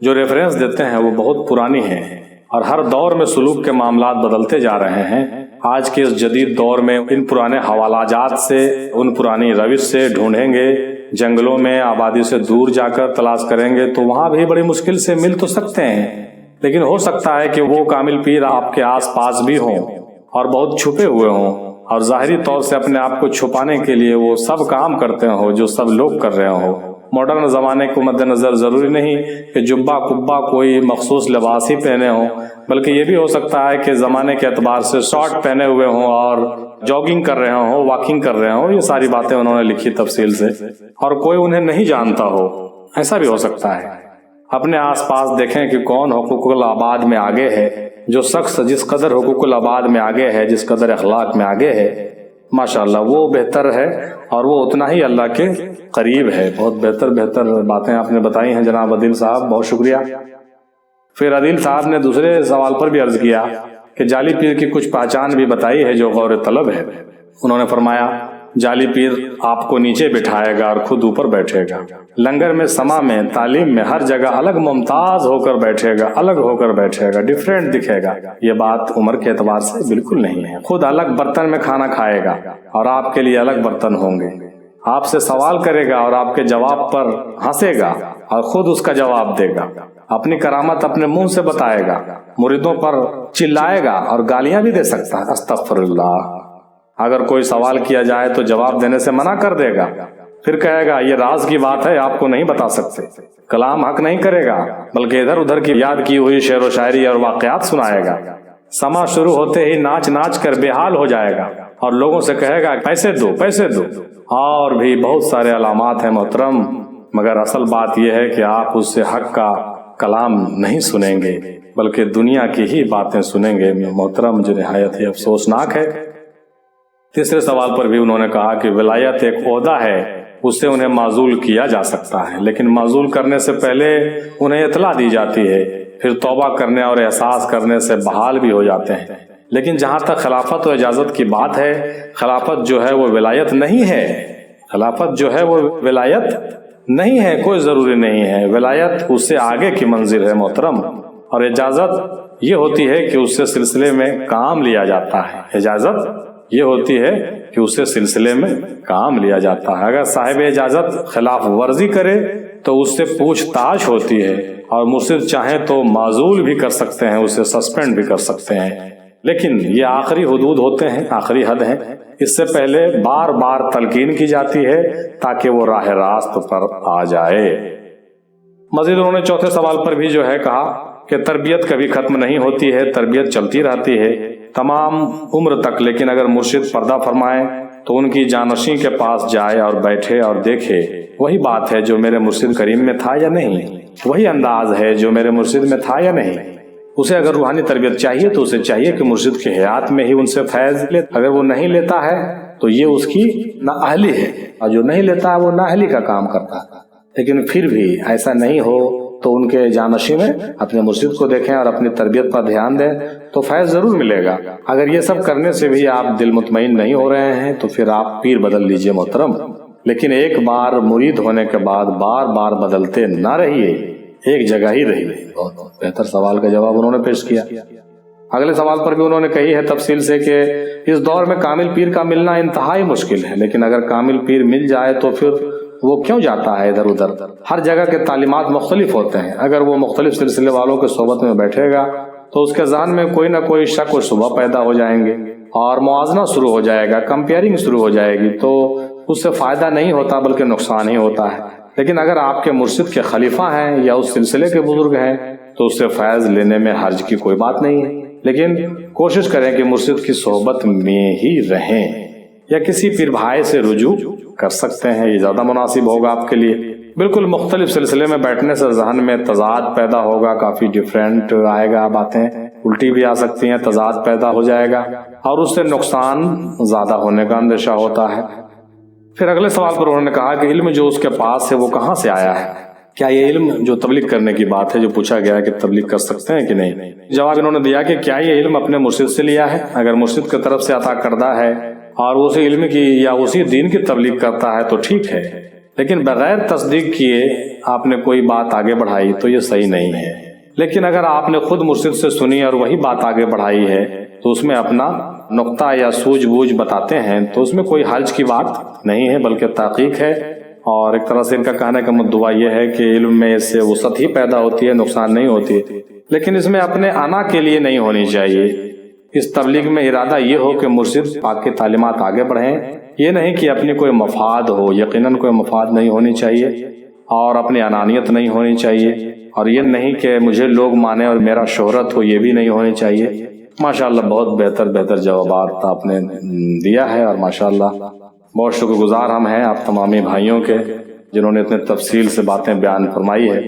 جو ریفرنس دیتے ہیں وہ بہت پرانی ہیں اور ہر دور میں سلوک کے معاملات بدلتے جا رہے ہیں۔ آج کے اس جدید دور میں ان پرانے حوالہ جات سے، ان پرانی روش سے ڈھونڈیں گے، جنگلوں میں آبادی سے دور جا کر تلاش کریں گے تو وہاں بھی بڑی مشکل سے مل تو سکتے ہیں، لیکن ہو سکتا ہے کہ وہ کامل پیر آپ کے آس پاس بھی ہوں اور بہت چھپے ہوئے ہوں، اور ظاہری طور سے اپنے آپ کو چھپانے کے لیے وہ سب کام کرتے ہوں جو سب لوگ کر رہے ہوں۔ ماڈرن زمانے کو مد نظر ضروری نہیں کہ جبہ کبا کوئی مخصوص لباس ہی پہنے ہوں، بلکہ یہ بھی ہو سکتا ہے کہ زمانے کے اعتبار سے شارٹ پہنے ہوئے ہوں اور جاگنگ کر رہے ہوں، واکنگ کر رہے ہوں۔ یہ ساری باتیں انہوں نے لکھی تفصیل سے، اور کوئی انہیں نہیں جانتا ہو، ایسا بھی ہو سکتا ہے۔ اپنے آس پاس دیکھیں کہ کون حقوق العباد میں آگے ہے، جو شخص جس قدر حقوق العباد میں آگے ہے، جس قدر اخلاق میں آگے ہے، ماشاءاللہ وہ بہتر ہے اور وہ اتنا ہی اللہ کے قریب ہے۔ بہت بہتر باتیں آپ نے بتائی ہیں جناب عدیل صاحب، بہت شکریہ۔ پھر عدیل صاحب نے دوسرے سوال پر بھی عرض کیا کہ جعلی پیر کی کچھ پہچان بھی بتائی ہے جو غور طلب ہے۔ انہوں نے فرمایا جعلی پیر آپ کو نیچے بٹھائے گا اور خود اوپر بیٹھے گا، لنگر میں، سما میں، تعلیم میں، ہر جگہ الگ ممتاز ہو کر بیٹھے گا، الگ ہو کر بیٹھے گا، ڈیفرنٹ دکھے گا۔ یہ بات عمر کے اعتبار سے بالکل نہیں ہے۔ خود الگ برتن میں کھانا کھائے گا اور آپ کے لیے الگ برتن ہوں گے، آپ سے سوال کرے گا اور آپ کے جواب پر ہنسے گا اور خود اس کا جواب دے گا، اپنی کرامت اپنے منہ سے بتائے گا، مریدوں پر چلائے گا اور گالیاں بھی دے سکتا ہے، استغفر اللہ۔ اگر کوئی سوال کیا جائے تو جواب دینے سے منع کر دے گا، پھر کہے گا یہ راز کی بات ہے، آپ کو نہیں بتا سکتے۔ کلام حق نہیں کرے گا بلکہ ادھر ادھر کی یاد کی ہوئی شعر و شاعری اور واقعات سنائے گا۔ سما شروع ہوتے ہی ناچ ناچ کر بے حال ہو جائے گا اور لوگوں سے کہے گا پیسے دو پیسے دو۔ اور بھی بہت سارے علامات ہیں محترم، مگر اصل بات یہ ہے کہ آپ اس سے حق کا کلام نہیں سنیں گے بلکہ دنیا کی ہی باتیں سنیں گے محترم، جو نہایت ہی افسوسناک ہے۔ تیسرے سوال پر بھی انہوں نے کہا کہ ولایت ایک عہدہ ہے، اس سے انہیں معزول کیا جا سکتا ہے، لیکن معزول کرنے سے پہلے انہیں اطلاع دی جاتی ہے، پھر توبہ کرنے اور احساس کرنے سے بحال بھی ہو جاتے ہیں۔ لیکن جہاں تک خلافت و اجازت کی بات ہے، خلافت جو ہے وہ ولایت نہیں ہے، خلافت جو ہے وہ ولایت نہیں ہے، کوئی ضروری نہیں ہے۔ ولایت اس سے آگے کی منزل ہے محترم، اور اجازت یہ ہوتی ہے کہ اس سے سلسلے میں کام لیا جاتا ہے۔ اجازت یہ ہوتی ہے کہ اس سے سلسلے میں کام لیا جاتا ہے۔ اگر صاحب اجازت خلاف ورزی کرے تو اس سے پوچھ تاچھ ہوتی ہے، اور مرشد چاہیں تو معزول بھی کر سکتے ہیں، اسے سسپینڈ بھی کر سکتے ہیں، لیکن یہ آخری حدود ہوتے ہیں، آخری حد ہیں۔ اس سے پہلے بار بار تلقین کی جاتی ہے تاکہ وہ راہ راست پر آ جائے۔ مزید انہوں نے چوتھے سوال پر بھی جو ہے کہا کہ تربیت کبھی ختم نہیں ہوتی ہے، تربیت چلتی رہتی ہے تمام عمر تک، لیکن اگر مرشد پردہ فرمائے تو ان کی جانشین کے پاس جائے اور بیٹھے اور دیکھے وہی بات ہے جو میرے مرشد کریم میں تھا یا نہیں، وہی انداز ہے جو میرے مرشد میں تھا یا نہیں۔ اسے اگر روحانی تربیت چاہیے تو اسے چاہیے کہ مرشد کے حیات میں ہی ان سے فیض لے، اگر وہ نہیں لیتا ہے تو یہ اس کی نااہلی ہے، اور جو نہیں لیتا ہے وہ نااہلی کا کام کرتا ہے۔ لیکن پھر بھی ایسا نہیں ہو تو ان کے جانشین میں اپنے مرشد کو دیکھیں اور اپنی تربیت پر دھیان دیں تو فیض ضرور ملے گا۔ اگر یہ سب کرنے سے بھی آپ دل مطمئن نہیں ہو رہے ہیں تو پھر آپ پیر بدل لیجئے محترم، لیکن ایک بار مرید ہونے کے بعد بار بار بدلتے نہ رہیے، ایک جگہ ہی رہیے۔ بہت بہتر سوال کا جواب انہوں نے پیش کیا۔ اگلے سوال پر بھی انہوں نے کہی ہے تفصیل سے کہ اس دور میں کامل پیر کا ملنا انتہائی مشکل ہے، لیکن اگر کامل پیر مل جائے تو پھر وہ کیوں جاتا ہے ادھر ادھر؟ ہر جگہ کے تعلیمات مختلف ہوتے ہیں، اگر وہ مختلف سلسلے والوں کے صحبت میں بیٹھے گا تو اس کے ذہن میں کوئی نہ کوئی شک و شبہ پیدا ہو جائیں گے اور موازنہ شروع ہو جائے گا، کمپیئرنگ شروع ہو جائے گی، تو اس سے فائدہ نہیں ہوتا بلکہ نقصان ہی ہوتا ہے۔ لیکن اگر آپ کے مرشد کے خلیفہ ہیں یا اس سلسلے کے بزرگ ہیں تو اس سے فیض لینے میں حرج کی کوئی بات نہیں ہے، لیکن کوشش کریں کہ مرشد کی صحبت میں ہی رہیں، یا کسی پیر بھائی سے رجوع کر سکتے ہیں، یہ زیادہ مناسب ہوگا آپ کے لیے۔ بالکل مختلف سلسلے میں بیٹھنے سے ذہن میں تضاد پیدا ہوگا، کافی ڈیفرنٹ آئے گا، باتیں الٹی بھی آ سکتی ہیں، تضاد پیدا ہو جائے گا اور اس سے نقصان زیادہ ہونے کا اندیشہ ہوتا ہے۔ پھر اگلے سوال پر انہوں نے کہا کہ علم جو اس کے پاس ہے وہ کہاں سے آیا ہے؟ کیا یہ علم جو تبلیغ کرنے کی بات ہے، جو پوچھا گیا ہے کہ تبلیغ کر سکتے ہیں کہ نہیں، جواب انہوں نے دیا کہ کیا یہ علم اپنے مرشد سے لیا ہے؟ اگر مرشد کی طرف سے عطا کردہ ہے اور اسی علم کی یا اسی دین کی تبلیغ کرتا ہے تو ٹھیک ہے، لیکن بغیر تصدیق کیے آپ نے کوئی بات آگے بڑھائی تو یہ صحیح نہیں ہے۔ لیکن اگر آپ نے خود مرشد سے سنی اور وہی بات آگے بڑھائی ہے تو اس میں اپنا نقطہ یا سوجھ بوجھ بتاتے ہیں تو اس میں کوئی حرج کی بات نہیں ہے بلکہ تحقیق ہے، اور ایک طرح سے ان کا کہنے کا مدعا یہ ہے کہ علم میں اس سے وسعت ہی پیدا ہوتی ہے، نقصان نہیں ہوتی، لیکن اس میں اپنے انا کے لیے نہیں ہونی چاہیے۔ اس تبلیغ میں ارادہ یہ ہو کہ مرشد پاک کی تعلیمات آگے بڑھیں، یہ نہیں کہ اپنی کوئی مفاد ہو، یقیناً کوئی مفاد نہیں ہونی چاہیے اور اپنی انانیت نہیں ہونی چاہیے، اور یہ نہیں کہ مجھے لوگ مانے اور میرا شہرت ہو، یہ بھی نہیں ہونی چاہیے۔ ماشاءاللہ بہت بہتر جوابات آپ نے دیا ہے، اور ماشاءاللہ بہت شکر گزار ہم ہیں آپ تمامی بھائیوں کے جنہوں نے اتنے تفصیل سے باتیں بیان فرمائی ہے۔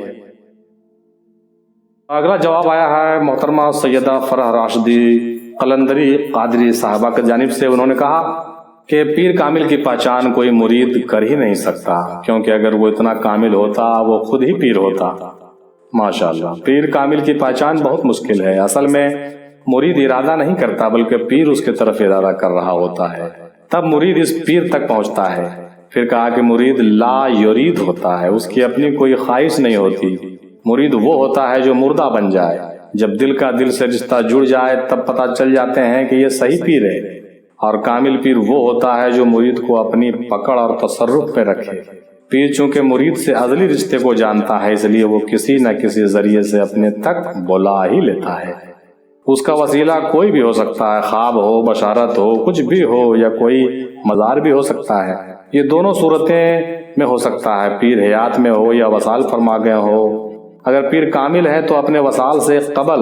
اگلا جواب آیا ہے محترمہ سیدہ فرح راشدی قلندری قادری صاحبہ کی جانب سے۔ انہوں نے کہا کہ پیر کامل کی پہچان کوئی مرید کر ہی نہیں سکتا، کیونکہ اگر وہ اتنا کامل ہوتا وہ خود ہی پیر ہوتا۔ ماشاءاللہ پیر کامل کی پہچان بہت مشکل ہے، اصل میں مرید ارادہ نہیں کرتا بلکہ پیر اس کی طرف ارادہ کر رہا ہوتا ہے، تب مرید اس پیر تک پہنچتا ہے۔ پھر کہا کہ مرید لا یرید ہوتا ہے، اس کی اپنی کوئی خواہش نہیں ہوتی۔ مرید وہ ہوتا ہے جو مردہ بن جائے، جب دل کا دل سے رشتہ جڑ جائے تب پتہ چل جاتے ہیں کہ یہ صحیح پیر ہے، اور کامل پیر وہ ہوتا ہے جو مرید کو اپنی پکڑ اور تصرف پہ رکھے۔ پیر چونکہ مرید سے ازلی رشتے کو جانتا ہے، اس لیے وہ کسی نہ کسی ذریعے سے اپنے تک بلا ہی لیتا ہے۔ اس کا وسیلہ کوئی بھی ہو سکتا ہے، خواب ہو، بشارت ہو، کچھ بھی ہو، یا کوئی مزار بھی ہو سکتا ہے۔ یہ دونوں صورتیں میں ہو سکتا ہے، پیر حیات میں ہو یا وصال فرما گئے ہو۔ اگر پیر کامل ہے تو اپنے وصال سے قبل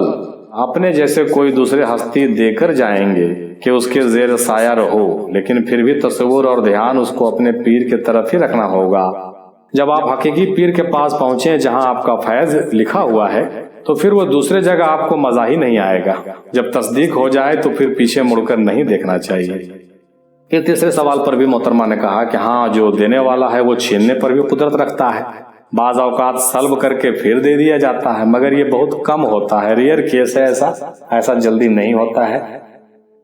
اپنے جیسے کوئی دوسرے ہستی دے کر جائیں گے کہ اس کے زیر سایہ رہو، لیکن پھر بھی تصور اور دھیان اس کو اپنے پیر کی طرف ہی رکھنا ہوگا۔ جب آپ حقیقی پیر کے پاس پہنچیں جہاں آپ کا فیض لکھا ہوا ہے تو پھر وہ دوسرے جگہ آپ کو مزہ ہی نہیں آئے گا۔ جب تصدیق ہو جائے تو پھر پیچھے مڑ کر نہیں دیکھنا چاہیے۔ پھر تیسرے سوال پر بھی محترمہ نے کہا کہ ہاں، جو دینے والا ہے وہ چھیننے پر بھی قدرت رکھتا ہے، بعض اوقات سلب کر کے پھر دے دیا جاتا ہے، مگر یہ بہت کم ہوتا ہے، ریئر کیس ہے، ایسا جلدی نہیں ہوتا ہے۔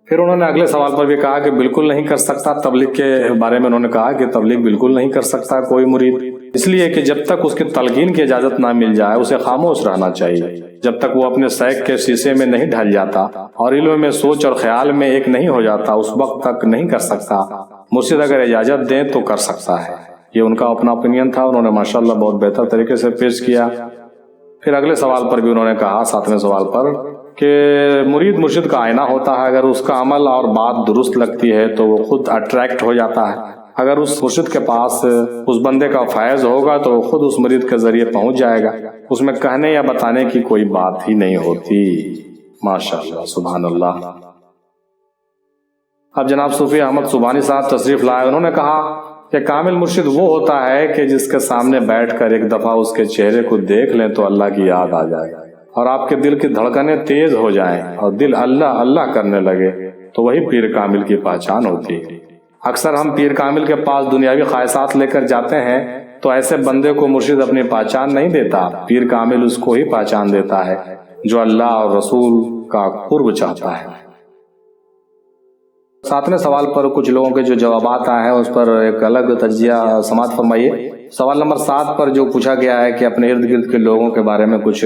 پھر انہوں نے اگلے سوال پر بھی کہا کہ بالکل نہیں کر سکتا، تبلیغ کے بارے میں انہوں نے کہا کہ تبلیغ بالکل نہیں کر سکتا کوئی مرید، اس لیے کہ جب تک اس کی تلقین کی اجازت نہ مل جائے اسے خاموش رہنا چاہیے، جب تک وہ اپنے سیک کے شیشے میں نہیں ڈھل جاتا اور علم میں سوچ اور خیال میں ایک نہیں ہو جاتا، اس وقت تک نہیں کر سکتا۔ مرشد اگر اجازت دیں تو کر سکتا ہے، یہ ان کا اپنا اوپینین تھا، انہوں نے ماشاءاللہ بہت بہتر طریقے سے پیش کیا۔ پھر اگلے سوال پر بھی انہوں نے کہا، ساتویں سوال پر، کہ مرید مرشد کا آئینہ ہوتا ہے، اگر اس کا عمل اور بات درست لگتی ہے تو وہ خود اٹریکٹ ہو جاتا ہے، اگر اس مرشد کے پاس اس بندے کا فیض ہوگا تو وہ خود اس مرید کے ذریعے پہنچ جائے گا، اس میں کہنے یا بتانے کی کوئی بات ہی نہیں ہوتی۔ ماشاءاللہ، سبحان اللہ۔ اب جناب صوفی احمد سبحانی صاحب تشریف لائے، انہوں نے کہا کہ کامل مرشد وہ ہوتا ہے کہ جس کے سامنے بیٹھ کر ایک دفعہ اس کے چہرے کو دیکھ لیں تو اللہ کی یاد آ جائے اور آپ کے دل کی دھڑکنیں تیز ہو جائیں اور دل اللہ اللہ کرنے لگے، تو وہی پیر کامل کی پہچان ہوتی ہے۔ اکثر ہم پیر کامل کے پاس دنیاوی خواہشات لے کر جاتے ہیں تو ایسے بندے کو مرشد اپنی پہچان نہیں دیتا، پیر کامل اس کو ہی پہچان دیتا ہے جو اللہ اور رسول کا قرب چاہتا ہے۔ 7ویں سوال پر کچھ لوگوں کے جو جوابات آئے ہیں اس پر ایک الگ تجزیہ سماعت فرمائیے۔ سوال نمبر 7 پر جو پوچھا گیا ہے کہ اپنے ارد گرد کے لوگوں کے بارے میں کچھ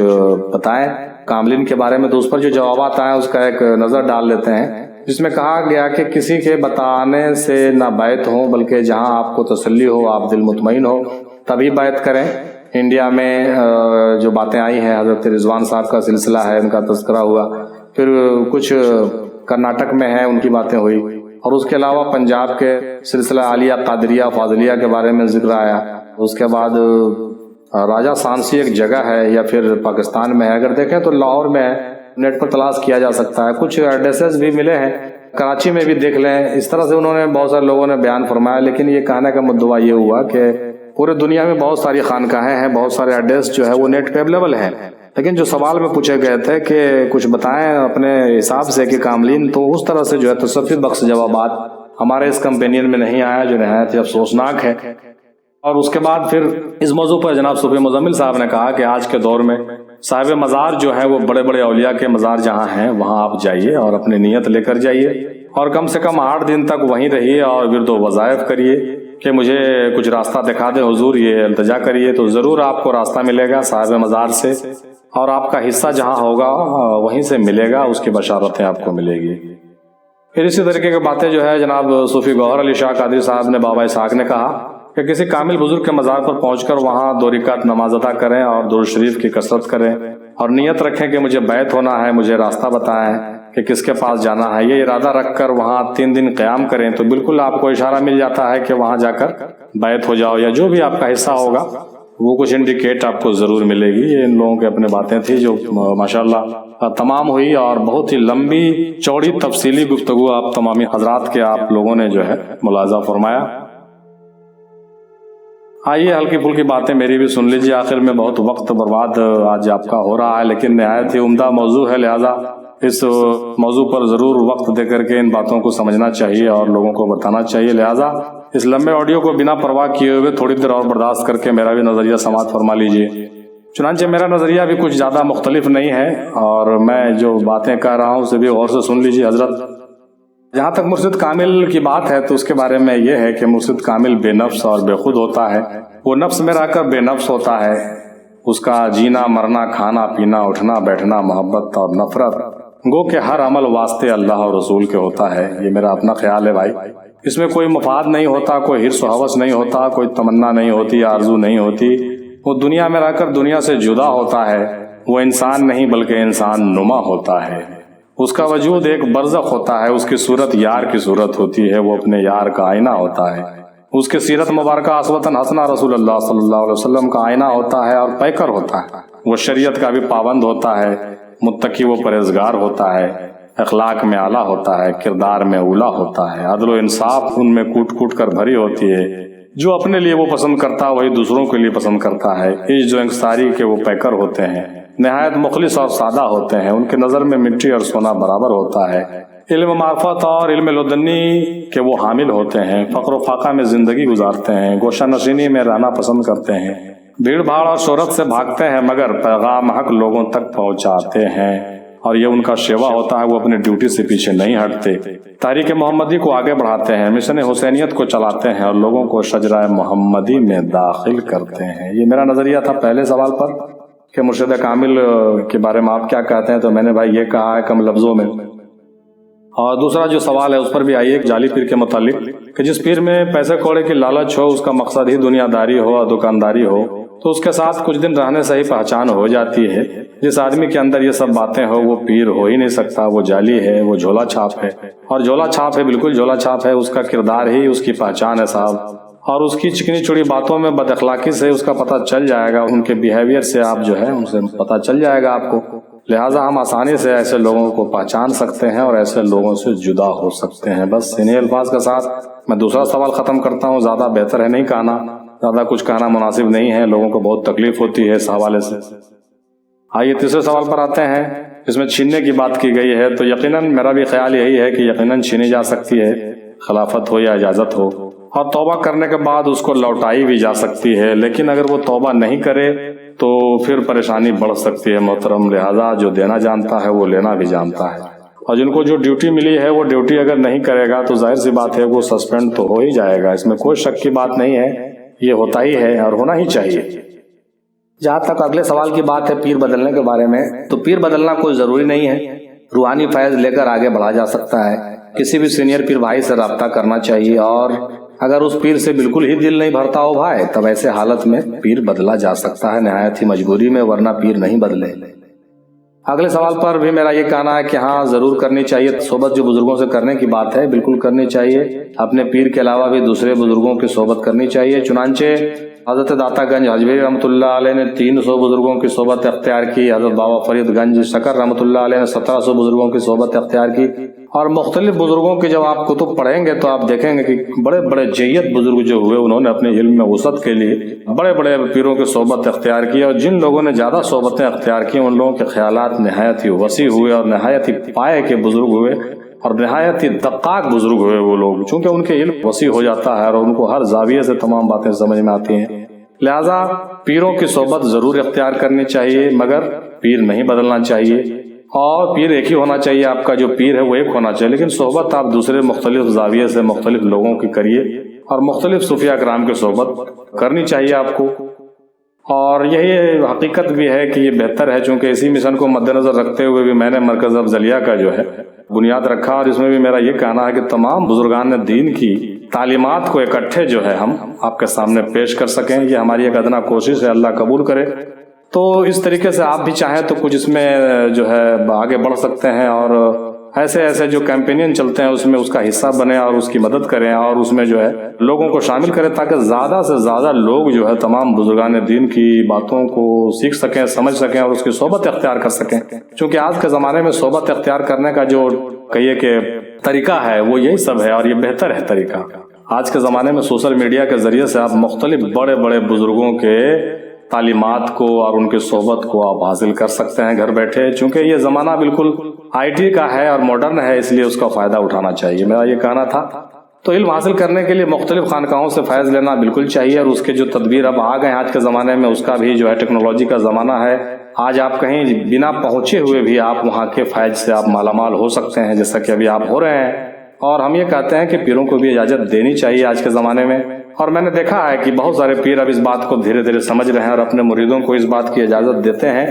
بتائیں، کاملین کے بارے میں، تو اس پر جو جوابات آئے ہیں اس کا ایک نظر ڈال لیتے ہیں، جس میں کہا گیا کہ کسی کے بتانے سے نہ بیعت ہو، بلکہ جہاں آپ کو تسلی ہو، آپ دل مطمئن ہو، تبھی بیعت کریں۔ انڈیا میں جو باتیں آئی ہیں، حضرت رضوان صاحب کا سلسلہ ہے، ان کا تذکرہ ہوا، پھر کچھ کرناٹک میں ہے ان کی باتیں ہوئی، اور اس کے علاوہ پنجاب کے سلسلہ عالیہ قادریہ فاضلیہ کے بارے میں ذکر آیا۔ اس کے بعد راجہ سانسی ایک جگہ ہے یا پھر پاکستان میں ہے، اگر دیکھیں تو لاہور میں ہے، نیٹ پر تلاش کیا جا سکتا ہے، کچھ ایڈریسز بھی ملے ہیں، کراچی میں بھی دیکھ لیں۔ اس طرح سے انہوں نے بہت سارے لوگوں نے بیان فرمایا، لیکن یہ کہنے کا مدعا یہ ہوا کہ پورے دنیا میں بہت ساری خانقاہیں ہیں، بہت سارے ایڈریس جو ہے وہ نیٹ پہ اویلیبل ہیں، لیکن جو سوال میں پوچھے گئے تھے کہ کچھ بتائیں اپنے حساب سے کہ کاملین، تو اس طرح سے جو ہے تصفی بخش جوابات ہمارے اس کمپینین میں نہیں آیا، جو نہایت ہی افسوسناک ہے۔ اور اس کے بعد پھر اس موضوع پر جناب صوفی مزمل صاحب نے کہا کہ آج کے دور میں صاحب مزار جو ہے وہ بڑے بڑے اولیاء کے مزار جہاں ہیں وہاں آپ جائیے اور اپنی نیت لے کر جائیے، اور کم سے کم 8 دن تک وہیں رہیے اور ورد و وظائف کریے کہ مجھے کچھ راستہ دکھا دیں حضور، یہ التجا کریے تو ضرور آپ کو راستہ ملے گا صاحب مزار سے، اور آپ کا حصہ جہاں ہوگا وہیں سے ملے گا، اس کی بشارتیں آپ کو ملے گی۔ پھر اسی طریقے کی باتیں جو ہے جناب صوفی گوہر علی شاہ قادری صاحب نے بابا اسحاق نے کہا کہ کسی کامل بزرگ کے مزار پر پہنچ کر وہاں 2 رکعت نماز ادا کریں اور درود شریف کی کثرت کریں اور نیت رکھیں کہ مجھے بیعت ہونا ہے، مجھے راستہ بتائیں کہ کس کے پاس جانا ہے، یہ ارادہ رکھ کر وہاں 3 دن قیام کریں تو بالکل آپ کو اشارہ مل جاتا ہے کہ وہاں جا کر بیعت ہو جاؤ، یا جو بھی آپ کا حصہ ہوگا وہ کچھ انڈیکیٹ آپ کو ضرور ملے گی۔ یہ ان لوگوں کے اپنے باتیں تھی جو ماشاءاللہ تمام ہوئی، اور بہت ہی لمبی چوڑی تفصیلی گفتگو آپ تمامی حضرات کے آپ لوگوں نے جو ہے ملاحظہ فرمایا۔ آئیے ہلکی پھلکی باتیں میری بھی سن لیجیے، آخر میں بہت وقت برباد آج آپ کا ہو رہا ہے، لیکن نہایت ہی عمدہ موضوع ہے، لہذا اس موضوع پر ضرور وقت دے کر کے ان باتوں کو سمجھنا چاہیے اور لوگوں کو بتانا چاہیے، لہذا اس لمبے آڈیو کو بنا پرواہ کیے ہوئے تھوڑی دیر اور برداشت کر کے میرا بھی نظریہ سماعت فرما لیجیے۔ چنانچہ میرا نظریہ بھی کچھ زیادہ مختلف نہیں ہے، اور میں جو باتیں کہہ رہا ہوں اسے بھی غور سے سن لیجیے حضرت۔ جہاں تک مرشد کامل کی بات ہے تو اس کے بارے میں یہ ہے کہ مرشد کامل بے نفس اور بے خود ہوتا ہے، وہ نفس میں رہ کر بے نفس ہوتا ہے، اس کا جینا مرنا کھانا پینا اٹھنا بیٹھنا محبت اور نفرت گو کہ ہر عمل واسطے اللہ اور رسول کے ہوتا ہے، یہ میرا اپنا خیال ہے بھائی۔ اس میں کوئی مفاد نہیں ہوتا، کوئی حرص و ہوس نہیں ہوتا، کوئی تمنا نہیں ہوتی، آرزو نہیں ہوتی، وہ دنیا میں رہ کر دنیا سے جدا ہوتا ہے، وہ انسان نہیں بلکہ انسان نما ہوتا ہے، اس کا وجود ایک برزخ ہوتا ہے، اس کی صورت یار کی صورت ہوتی ہے، وہ اپنے یار کا آئینہ ہوتا ہے، اس کی سیرت مبارکہ اسوۃ حسنہ رسول اللہ صلی اللہ علیہ وسلم کا آئینہ ہوتا ہے اور پیکر ہوتا ہے، وہ شریعت کا بھی پابند ہوتا ہے، متقی و پرہیزگار ہوتا ہے، اخلاق میں اعلیٰ ہوتا ہے، کردار میں اولا ہوتا ہے، عدل و انصاف ان میں کوٹ کوٹ کر بھری ہوتی ہے، جو اپنے لیے وہ پسند کرتا ہے وہی دوسروں کے لیے پسند کرتا ہے، عشق و انکساری کے وہ پیکر ہوتے ہیں، نہایت مخلص اور سادہ ہوتے ہیں، ان کے نظر میں مٹی اور سونا برابر ہوتا ہے، علم معرفت اور علم لدنی کے وہ حامل ہوتے ہیں، فقر و فاقہ میں زندگی گزارتے ہیں، گوشہ نشینی میں رہنا پسند کرتے ہیں، بھیڑ بھاڑ اور شہرت سے بھاگتے ہیں مگر پیغام حق لوگوں تک پہنچاتے ہیں، اور یہ ان کا شیوا ہوتا ہے، وہ اپنی ڈیوٹی سے پیچھے نہیں ہٹتے، تاریخ محمدی کو آگے بڑھاتے ہیں، مشن حسینیت کو چلاتے ہیں اور لوگوں کو شجرہ محمدی میں داخل کرتے ہیں۔ یہ میرا نظریہ تھا پہلے سوال پر کہ مرشد کامل کے بارے میں آپ کیا کہتے ہیں، تو میں نے بھائی یہ کہا ہے کم لفظوں میں۔ اور دوسرا جو سوال ہے اس پر بھی آئیے، جعلی پیر کے متعلق، کہ جس پیر میں پیسے کوڑے کی لالچ ہو، اس کا مقصد ہی دنیا داری ہو اور دکانداری ہو، تو اس کے ساتھ کچھ دن رہنے سے ہی پہچان ہو جاتی ہے. جس آدمی کے اندر یہ سب باتیں ہو وہ پیر ہو ہی نہیں سکتا، وہ جعلی ہے، وہ جھولا چھاپ ہے. اور جھولا چھاپ ہے، بالکل جھولا چھاپ ہے. اس کا کردار ہی اس کی پہچان ہے صاحب، اور اس کی چکنی چڑی باتوں میں بد اخلاقی سے اس کا پتہ چل جائے گا، ان کے بیہیویئر سے آپ جو ہے ان سے پتہ چل جائے گا آپ کو. لہٰذا ہم آسانی سے ایسے لوگوں کو پہچان سکتے ہیں اور ایسے لوگوں سے جدا ہو سکتے ہیں. بس انہیں الفاظ کے ساتھ میں دوسرا سوال ختم کرتا ہوں. زیادہ بہتر ہے نہیں کہنا، زیادہ کچھ کہنا مناسب نہیں ہے، لوگوں کو بہت تکلیف ہوتی ہے اس حوالے سے. آئیے تیسرے سوال پر آتے ہیں. اس میں چھیننے کی بات کی گئی ہے، تو یقیناً میرا بھی خیال یہی ہے کہ یقیناً چھینی جا سکتی ہے، خلافت ہو یا اجازت ہو، اور توبہ کرنے کے بعد اس کو لوٹائی بھی جا سکتی ہے. لیکن اگر وہ توبہ نہیں کرے تو پھر پریشانی بڑھ سکتی ہے محترم. لہذا جو دینا جانتا ہے وہ لینا بھی جانتا ہے، اور جن کو جو ڈیوٹی ملی ہے وہ ڈیوٹی اگر نہیں کرے گا تو ظاہر سی بات ہے وہ سسپینڈ تو ہو ہی جائے گا. اس میں کوئی شک کی بات نہیں ہے، یہ ہوتا ہی ہے اور ہونا ہی چاہیے. جہاں تک اگلے سوال کی بات ہے پیر بدلنے کے بارے میں، تو پیر بدلنا کوئی ضروری نہیں ہے. روحانی فیض لے کر آگے بڑھا جا سکتا ہے. کسی بھی سینئر پیر بھائی سے رابطہ کرنا چاہیے، اور اگر اس پیر سے بالکل ہی دل نہیں بھرتا ہو بھائی، تب ایسے حالت میں پیر بدلا جا سکتا ہے نہایت ہی مجبوری میں، ورنہ پیر نہیں بدلے. اگلے سوال پر بھی میرا یہ کہنا ہے کہ ہاں ضرور کرنی چاہیے صحبت. جو بزرگوں سے کرنے کی بات ہے بالکل کرنی چاہیے. اپنے پیر کے علاوہ بھی دوسرے بزرگوں کی صحبت کرنی چاہیے. چنانچہ حضرت داتا گنج حجویری رحمۃ اللہ علیہ نے 300 بزرگوں کی صحبت اختیار کی. حضرت بابا فرید گنج شکر رحمۃ اللہ علیہ نے 1700 بزرگوں کی صحبت اختیار کی. اور مختلف بزرگوں کے جب آپ کتب پڑھیں گے تو آپ دیکھیں گے کہ بڑے بڑے جیت بزرگ جو ہوئے انہوں نے اپنے علم میں وسعت کے لیے بڑے بڑے پیروں کی صحبت اختیار کی. اور جن لوگوں نے زیادہ صحبتیں اختیار کی ان لوگوں کے خیالات نہایت ہی وسیع ہوئے اور نہایت ہی پائے کے بزرگ ہوئے اور نہایت ہی دقاق بزرگ ہوئے وہ لوگ، چونکہ ان کے علم وسیع ہو جاتا ہے اور ان کو ہر زاویے سے تمام باتیں سمجھ میں آتی ہیں. لہذا پیروں کی صحبت ضرور اختیار کرنی چاہیے، مگر پیر نہیں بدلنا چاہیے. اور پیر ایک ہی ہونا چاہیے، آپ کا جو پیر ہے وہ ایک ہونا چاہیے، لیکن صحبت آپ دوسرے مختلف زاویے سے مختلف لوگوں کی کریے اور مختلف صوفیاء کرام کی صحبت کرنی چاہیے آپ کو. اور یہی حقیقت بھی ہے کہ یہ بہتر ہے، چونکہ اسی مشن کو مد نظر رکھتے ہوئے بھی میں نے مرکز افضلیہ کا جو ہے بنیاد رکھا، اور اس میں بھی میرا یہ کہنا ہے کہ تمام بزرگان دین کی تعلیمات کو اکٹھے جو ہے ہم آپ کے سامنے پیش کر سکیں. یہ ہماری ایک ادنا کوشش ہے، اللہ قبول کرے. تو اس طریقے سے آپ بھی چاہیں تو کچھ اس میں جو ہے آگے بڑھ سکتے ہیں، اور ایسے ایسے جو کیمپینین چلتے ہیں اس میں اس کا حصہ بنے اور اس کی مدد کریں، اور اس میں جو ہے لوگوں کو شامل کریں، تاکہ زیادہ سے زیادہ لوگ جو ہے تمام بزرگان دین کی باتوں کو سیکھ سکیں، سمجھ سکیں اور اس کی صحبت اختیار کر سکیں. چونکہ آج کے زمانے میں صحبت اختیار کرنے کا جو کہیے کہ طریقہ ہے وہ یہی سب ہے، اور یہ بہتر ہے طریقہ. آج کے زمانے میں سوشل میڈیا کے ذریعے سے آپ مختلف بڑے بڑے بزرگوں کے تعلیمات کو اور ان کی صحبت کو آپ حاصل کر سکتے ہیں گھر بیٹھے. چونکہ یہ زمانہ بالکل آئی ٹی کا ہے اور ماڈرن ہے، اس لیے اس کا فائدہ اٹھانا چاہیے، میرا یہ کہنا تھا. تو علم حاصل کرنے کے لیے مختلف خانقاہوں سے فیض لینا بالکل چاہیے، اور اس کے جو تدبیر اب آ گئے آج کے زمانے میں اس کا بھی جو ہے ٹیکنالوجی کا زمانہ ہے. آج آپ کہیں بنا پہنچے ہوئے بھی آپ وہاں کے فیض سے آپ مالا مال ہو سکتے ہیں، جیسا کہ ابھی آپ ہو رہے ہیں. اور ہم یہ کہتے ہیں کہ پیروں کو بھی اجازت دینی چاہیے آج کے زمانے میں. اور میں نے دیکھا ہے کہ بہت سارے پیر اب اس بات کو دھیرے دھیرے سمجھ رہے ہیں اور اپنے مریدوں کو اس بات کی اجازت دیتے ہیں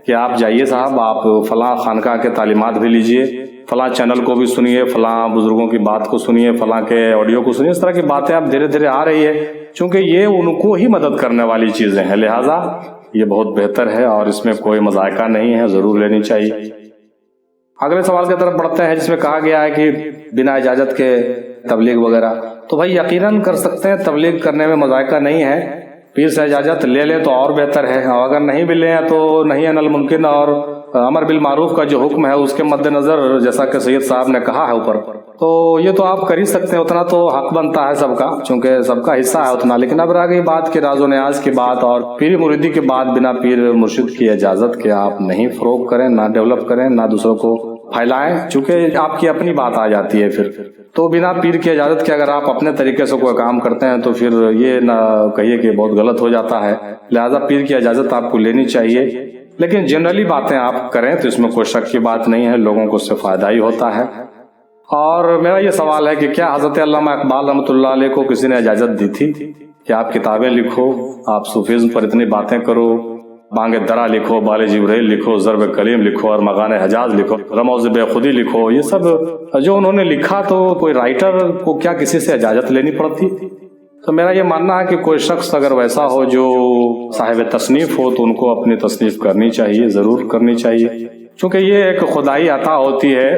کہ آپ جائیے صاحب، آپ فلاں خانقاہ کے تعلیمات بھی لیجئے، فلاں چینل کو بھی سنیے، فلاں بزرگوں کی بات کو سنیے، فلاں کے آڈیو کو سنیے. اس طرح کی باتیں اب دھیرے دھیرے آ رہی ہے، چونکہ یہ ان کو ہی مدد کرنے والی چیزیں ہیں. لہٰذا یہ بہت بہتر ہے اور اس میں کوئی مذائقہ نہیں ہے، ضرور لینی چاہیے. اگلے سوال کی طرف بڑھتے ہیں، جس میں کہا گیا ہے کہ بنا اجازت کے تبلیغ وغیرہ. تو بھائی یقیناً کر سکتے ہیں، تبلیغ کرنے میں مذائقہ نہیں ہے. پیر سے اجازت لے لیں تو اور بہتر ہے، اور اگر نہیں بھی لیں تو نہیں ہے الممکن اور امر بالمعروف کا جو حکم ہے اس کے مد نظر، جیسا کہ سید صاحب نے کہا ہے اوپر، تو یہ تو آپ کر ہی سکتے ہیں. اتنا تو حق بنتا ہے سب کا، چونکہ سب کا حصہ ہے اتنا. لیکن اب رہ گئی بات کہ راز و نیاز کی بات اور پیری مریدی کے بعد بنا پیر مرشد کی اجازت کے آپ نہیں فروغ کریں، نہ ڈیولپ کریں، نہ دوسروں کو پھیلائیں، چونکہ آپ کی اپنی بات آ جاتی ہے پھر. تو بنا پیر کی اجازت کے اگر آپ اپنے طریقے سے کوئی کام کرتے ہیں تو پھر یہ نہ کہیے کہ بہت غلط ہو جاتا ہے. لہذا پیر کی اجازت آپ کو لینی چاہیے، لیکن جنرلی باتیں آپ کریں تو اس میں کوئی شک کی بات نہیں ہے، لوگوں کو اس سے فائدہ ہی ہوتا ہے. اور میرا یہ سوال ہے کہ کیا حضرت علامہ اقبال رحمۃ اللہ علیہ کو کسی نے اجازت دی تھی کہ آپ کتابیں لکھو، آپ صوفیزم پر اتنی باتیں کرو، بانگ درا لکھو، بال جبریل لکھو، ضرب کلیم لکھو اور مغان حجاز لکھو، رموز بے خودی لکھو؟ یہ سب جو انہوں نے لکھا تو کوئی رائٹر کو کیا کسی سے اجازت لینی پڑتی؟ تو میرا یہ ماننا ہے کہ کوئی شخص اگر ویسا ہو جو صاحب تصنیف ہو تو ان کو اپنی تصنیف کرنی چاہیے، ضرور کرنی چاہیے، چونکہ یہ ایک خدائی عطا ہوتی ہے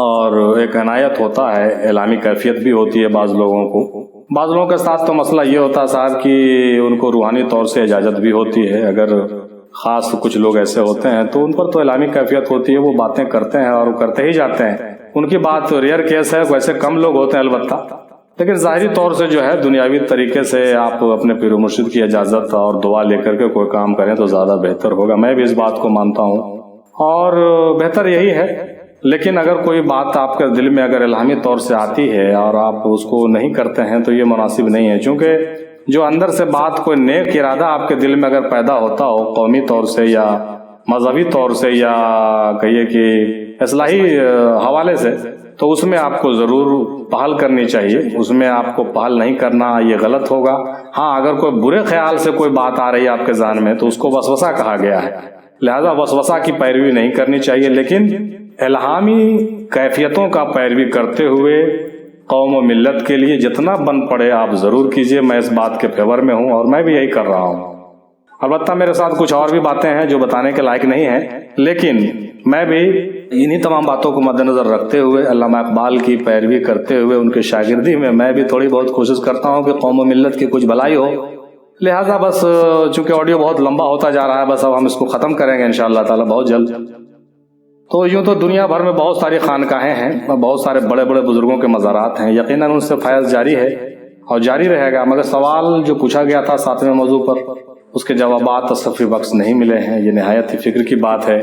اور ایک عنایت ہوتا ہے، اعلامی کیفیت بھی ہوتی ہے بعض لوگوں کو۔ بعض لوگوں کے ساتھ تو مسئلہ یہ ہوتا ہے صاحب کہ ان کو روحانی طور سے اجازت بھی ہوتی ہے، اگر خاص کچھ لوگ ایسے ہوتے ہیں تو ان پر تو اعلامی کیفیت ہوتی ہے، وہ باتیں کرتے ہیں اور وہ کرتے ہی جاتے ہیں، ان کی بات ریئر کیس ہے، ویسے کم لوگ ہوتے ہیں البتہ، لیکن ظاہری طور سے جو ہے دنیاوی طریقے سے آپ اپنے پیر و مرشد کی اجازت اور دعا لے کر کے کوئی کام کریں تو زیادہ بہتر ہوگا۔ میں بھی اس بات کو مانتا ہوں اور بہتر یہی ہے، لیکن اگر کوئی بات آپ کے دل میں اگر الہامی طور سے آتی ہے اور آپ اس کو نہیں کرتے ہیں تو یہ مناسب نہیں ہے، چونکہ جو اندر سے بات کوئی نیک ارادہ آپ کے دل میں اگر پیدا ہوتا ہو قومی طور سے یا مذہبی طور سے یا کہیے کہ اصلاحی حوالے سے، تو اس میں آپ کو ضرور پہل کرنی چاہیے، اس میں آپ کو پہل نہیں کرنا یہ غلط ہوگا۔ ہاں اگر کوئی برے خیال سے کوئی بات آ رہی ہے آپ کے ذہن میں تو اس کو وسوسہ کہا گیا ہے، لہذا وسوسہ کی پیروی نہیں کرنی چاہیے، لیکن الہامی کیفیتوں کا پیروی کرتے ہوئے قوم و ملت کے لیے جتنا بن پڑے آپ ضرور کیجئے۔ میں اس بات کے فیور میں ہوں اور میں بھی یہی کر رہا ہوں۔ البتہ میرے ساتھ کچھ اور بھی باتیں ہیں جو بتانے کے لائق نہیں ہیں، لیکن میں بھی انہی تمام باتوں کو مد نظر رکھتے ہوئے علامہ اقبال کی پیروی کرتے ہوئے ان کے شاگردی میں بھی تھوڑی بہت کوشش کرتا ہوں کہ قوم و ملت کی کچھ بھلائی ہو، لہٰذا بس چونکہ آڈیو بہت لمبا ہوتا جا رہا ہے، بس اب ہم اس کو ختم کریں گے انشاءاللہ تعالی بہت جلد۔ تو یوں تو دنیا بھر میں بہت ساری خانقاہیں ہیں، بہت سارے بڑے بڑے بزرگوں کے مزارات ہیں، یقیناً ان سے فیض جاری ہے اور جاری رہے گا، مگر سوال جو پوچھا گیا تھا 7ویں موضوع پر اس کے جوابات تصفی بخش نہیں ملے ہیں۔ یہ نہایت ہی فکر کی بات ہے،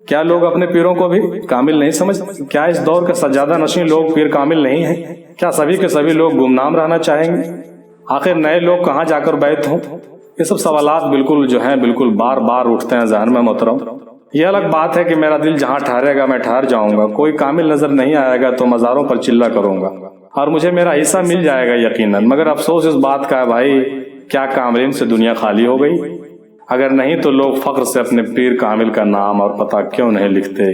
کیا لوگ اپنے پیروں کو بھی کامل نہیں سمجھتے؟ کیا اس دور کے سجادہ نشین لوگ پیر کامل نہیں ہیں؟ کیا سبھی کے سبھی لوگ گمنام رہنا چاہیں گے؟ آخر نئے لوگ کہاں جا کر بیعت ہوں؟ یہ سب سوالات بالکل جو ہیں بالکل بار بار اٹھتے ہیں ذہن میں محترم۔ یہ الگ بات ہے کہ میرا دل جہاں ٹھہرے گا میں ٹھہر جاؤں گا، کوئی کامل نظر نہیں آئے گا تو مزاروں پر چلہ کروں گا اور مجھے میرا حصہ مل جائے گا یقیناً، مگر افسوس اس بات کا ہے بھائی، کیا کاملین سے دنیا خالی ہو گئی؟ اگر نہیں تو لوگ فخر سے اپنے پیر کامل کا نام اور پتہ کیوں نہیں لکھتے؟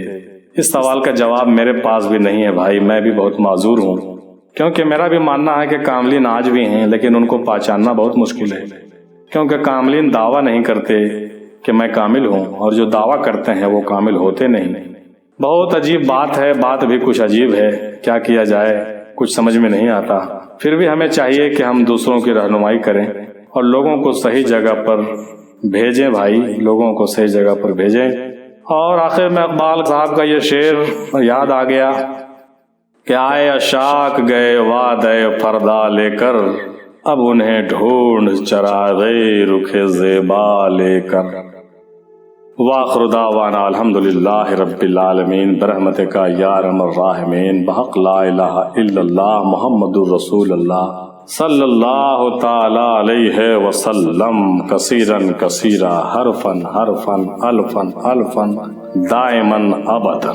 اس سوال کا جواب میرے پاس بھی نہیں ہے بھائی، میں بھی بہت معذور ہوں، کیونکہ میرا بھی ماننا ہے کہ کاملین آج بھی ہیں، لیکن ان کو پہچاننا بہت مشکل ہے، کیونکہ کاملین دعویٰ نہیں کرتے کہ میں کامل ہوں، اور جو دعویٰ کرتے ہیں وہ کامل ہوتے نہیں۔ بہت عجیب بات ہے، بات بھی کچھ عجیب ہے، کیا کیا جائے کچھ سمجھ میں نہیں آتا۔ پھر بھی ہمیں چاہیے کہ ہم دوسروں کی رہنمائی کریں اور لوگوں کو صحیح جگہ پر بھیجیں بھائی، لوگوں کو صحیح جگہ پر بھیجیں۔ اور آخر میں اقبال صاحب کا یہ شعر یاد آ گیا کہ آئے اشاک گئے وعدے فردا لے کر، اب انہیں ڈھونڈ چراغے رخ زیبا لے کر۔ وآخر دعوانا الحمدللہ رب العالمین برحمتک یا ارحم الراحمین بحق لا الہ الا اللہ محمد الرسول اللہ صلی اللہ تعالی علیہ وسلم کثیرن کثیرا حرفن حرفن الفن الفن دائما ابدا۔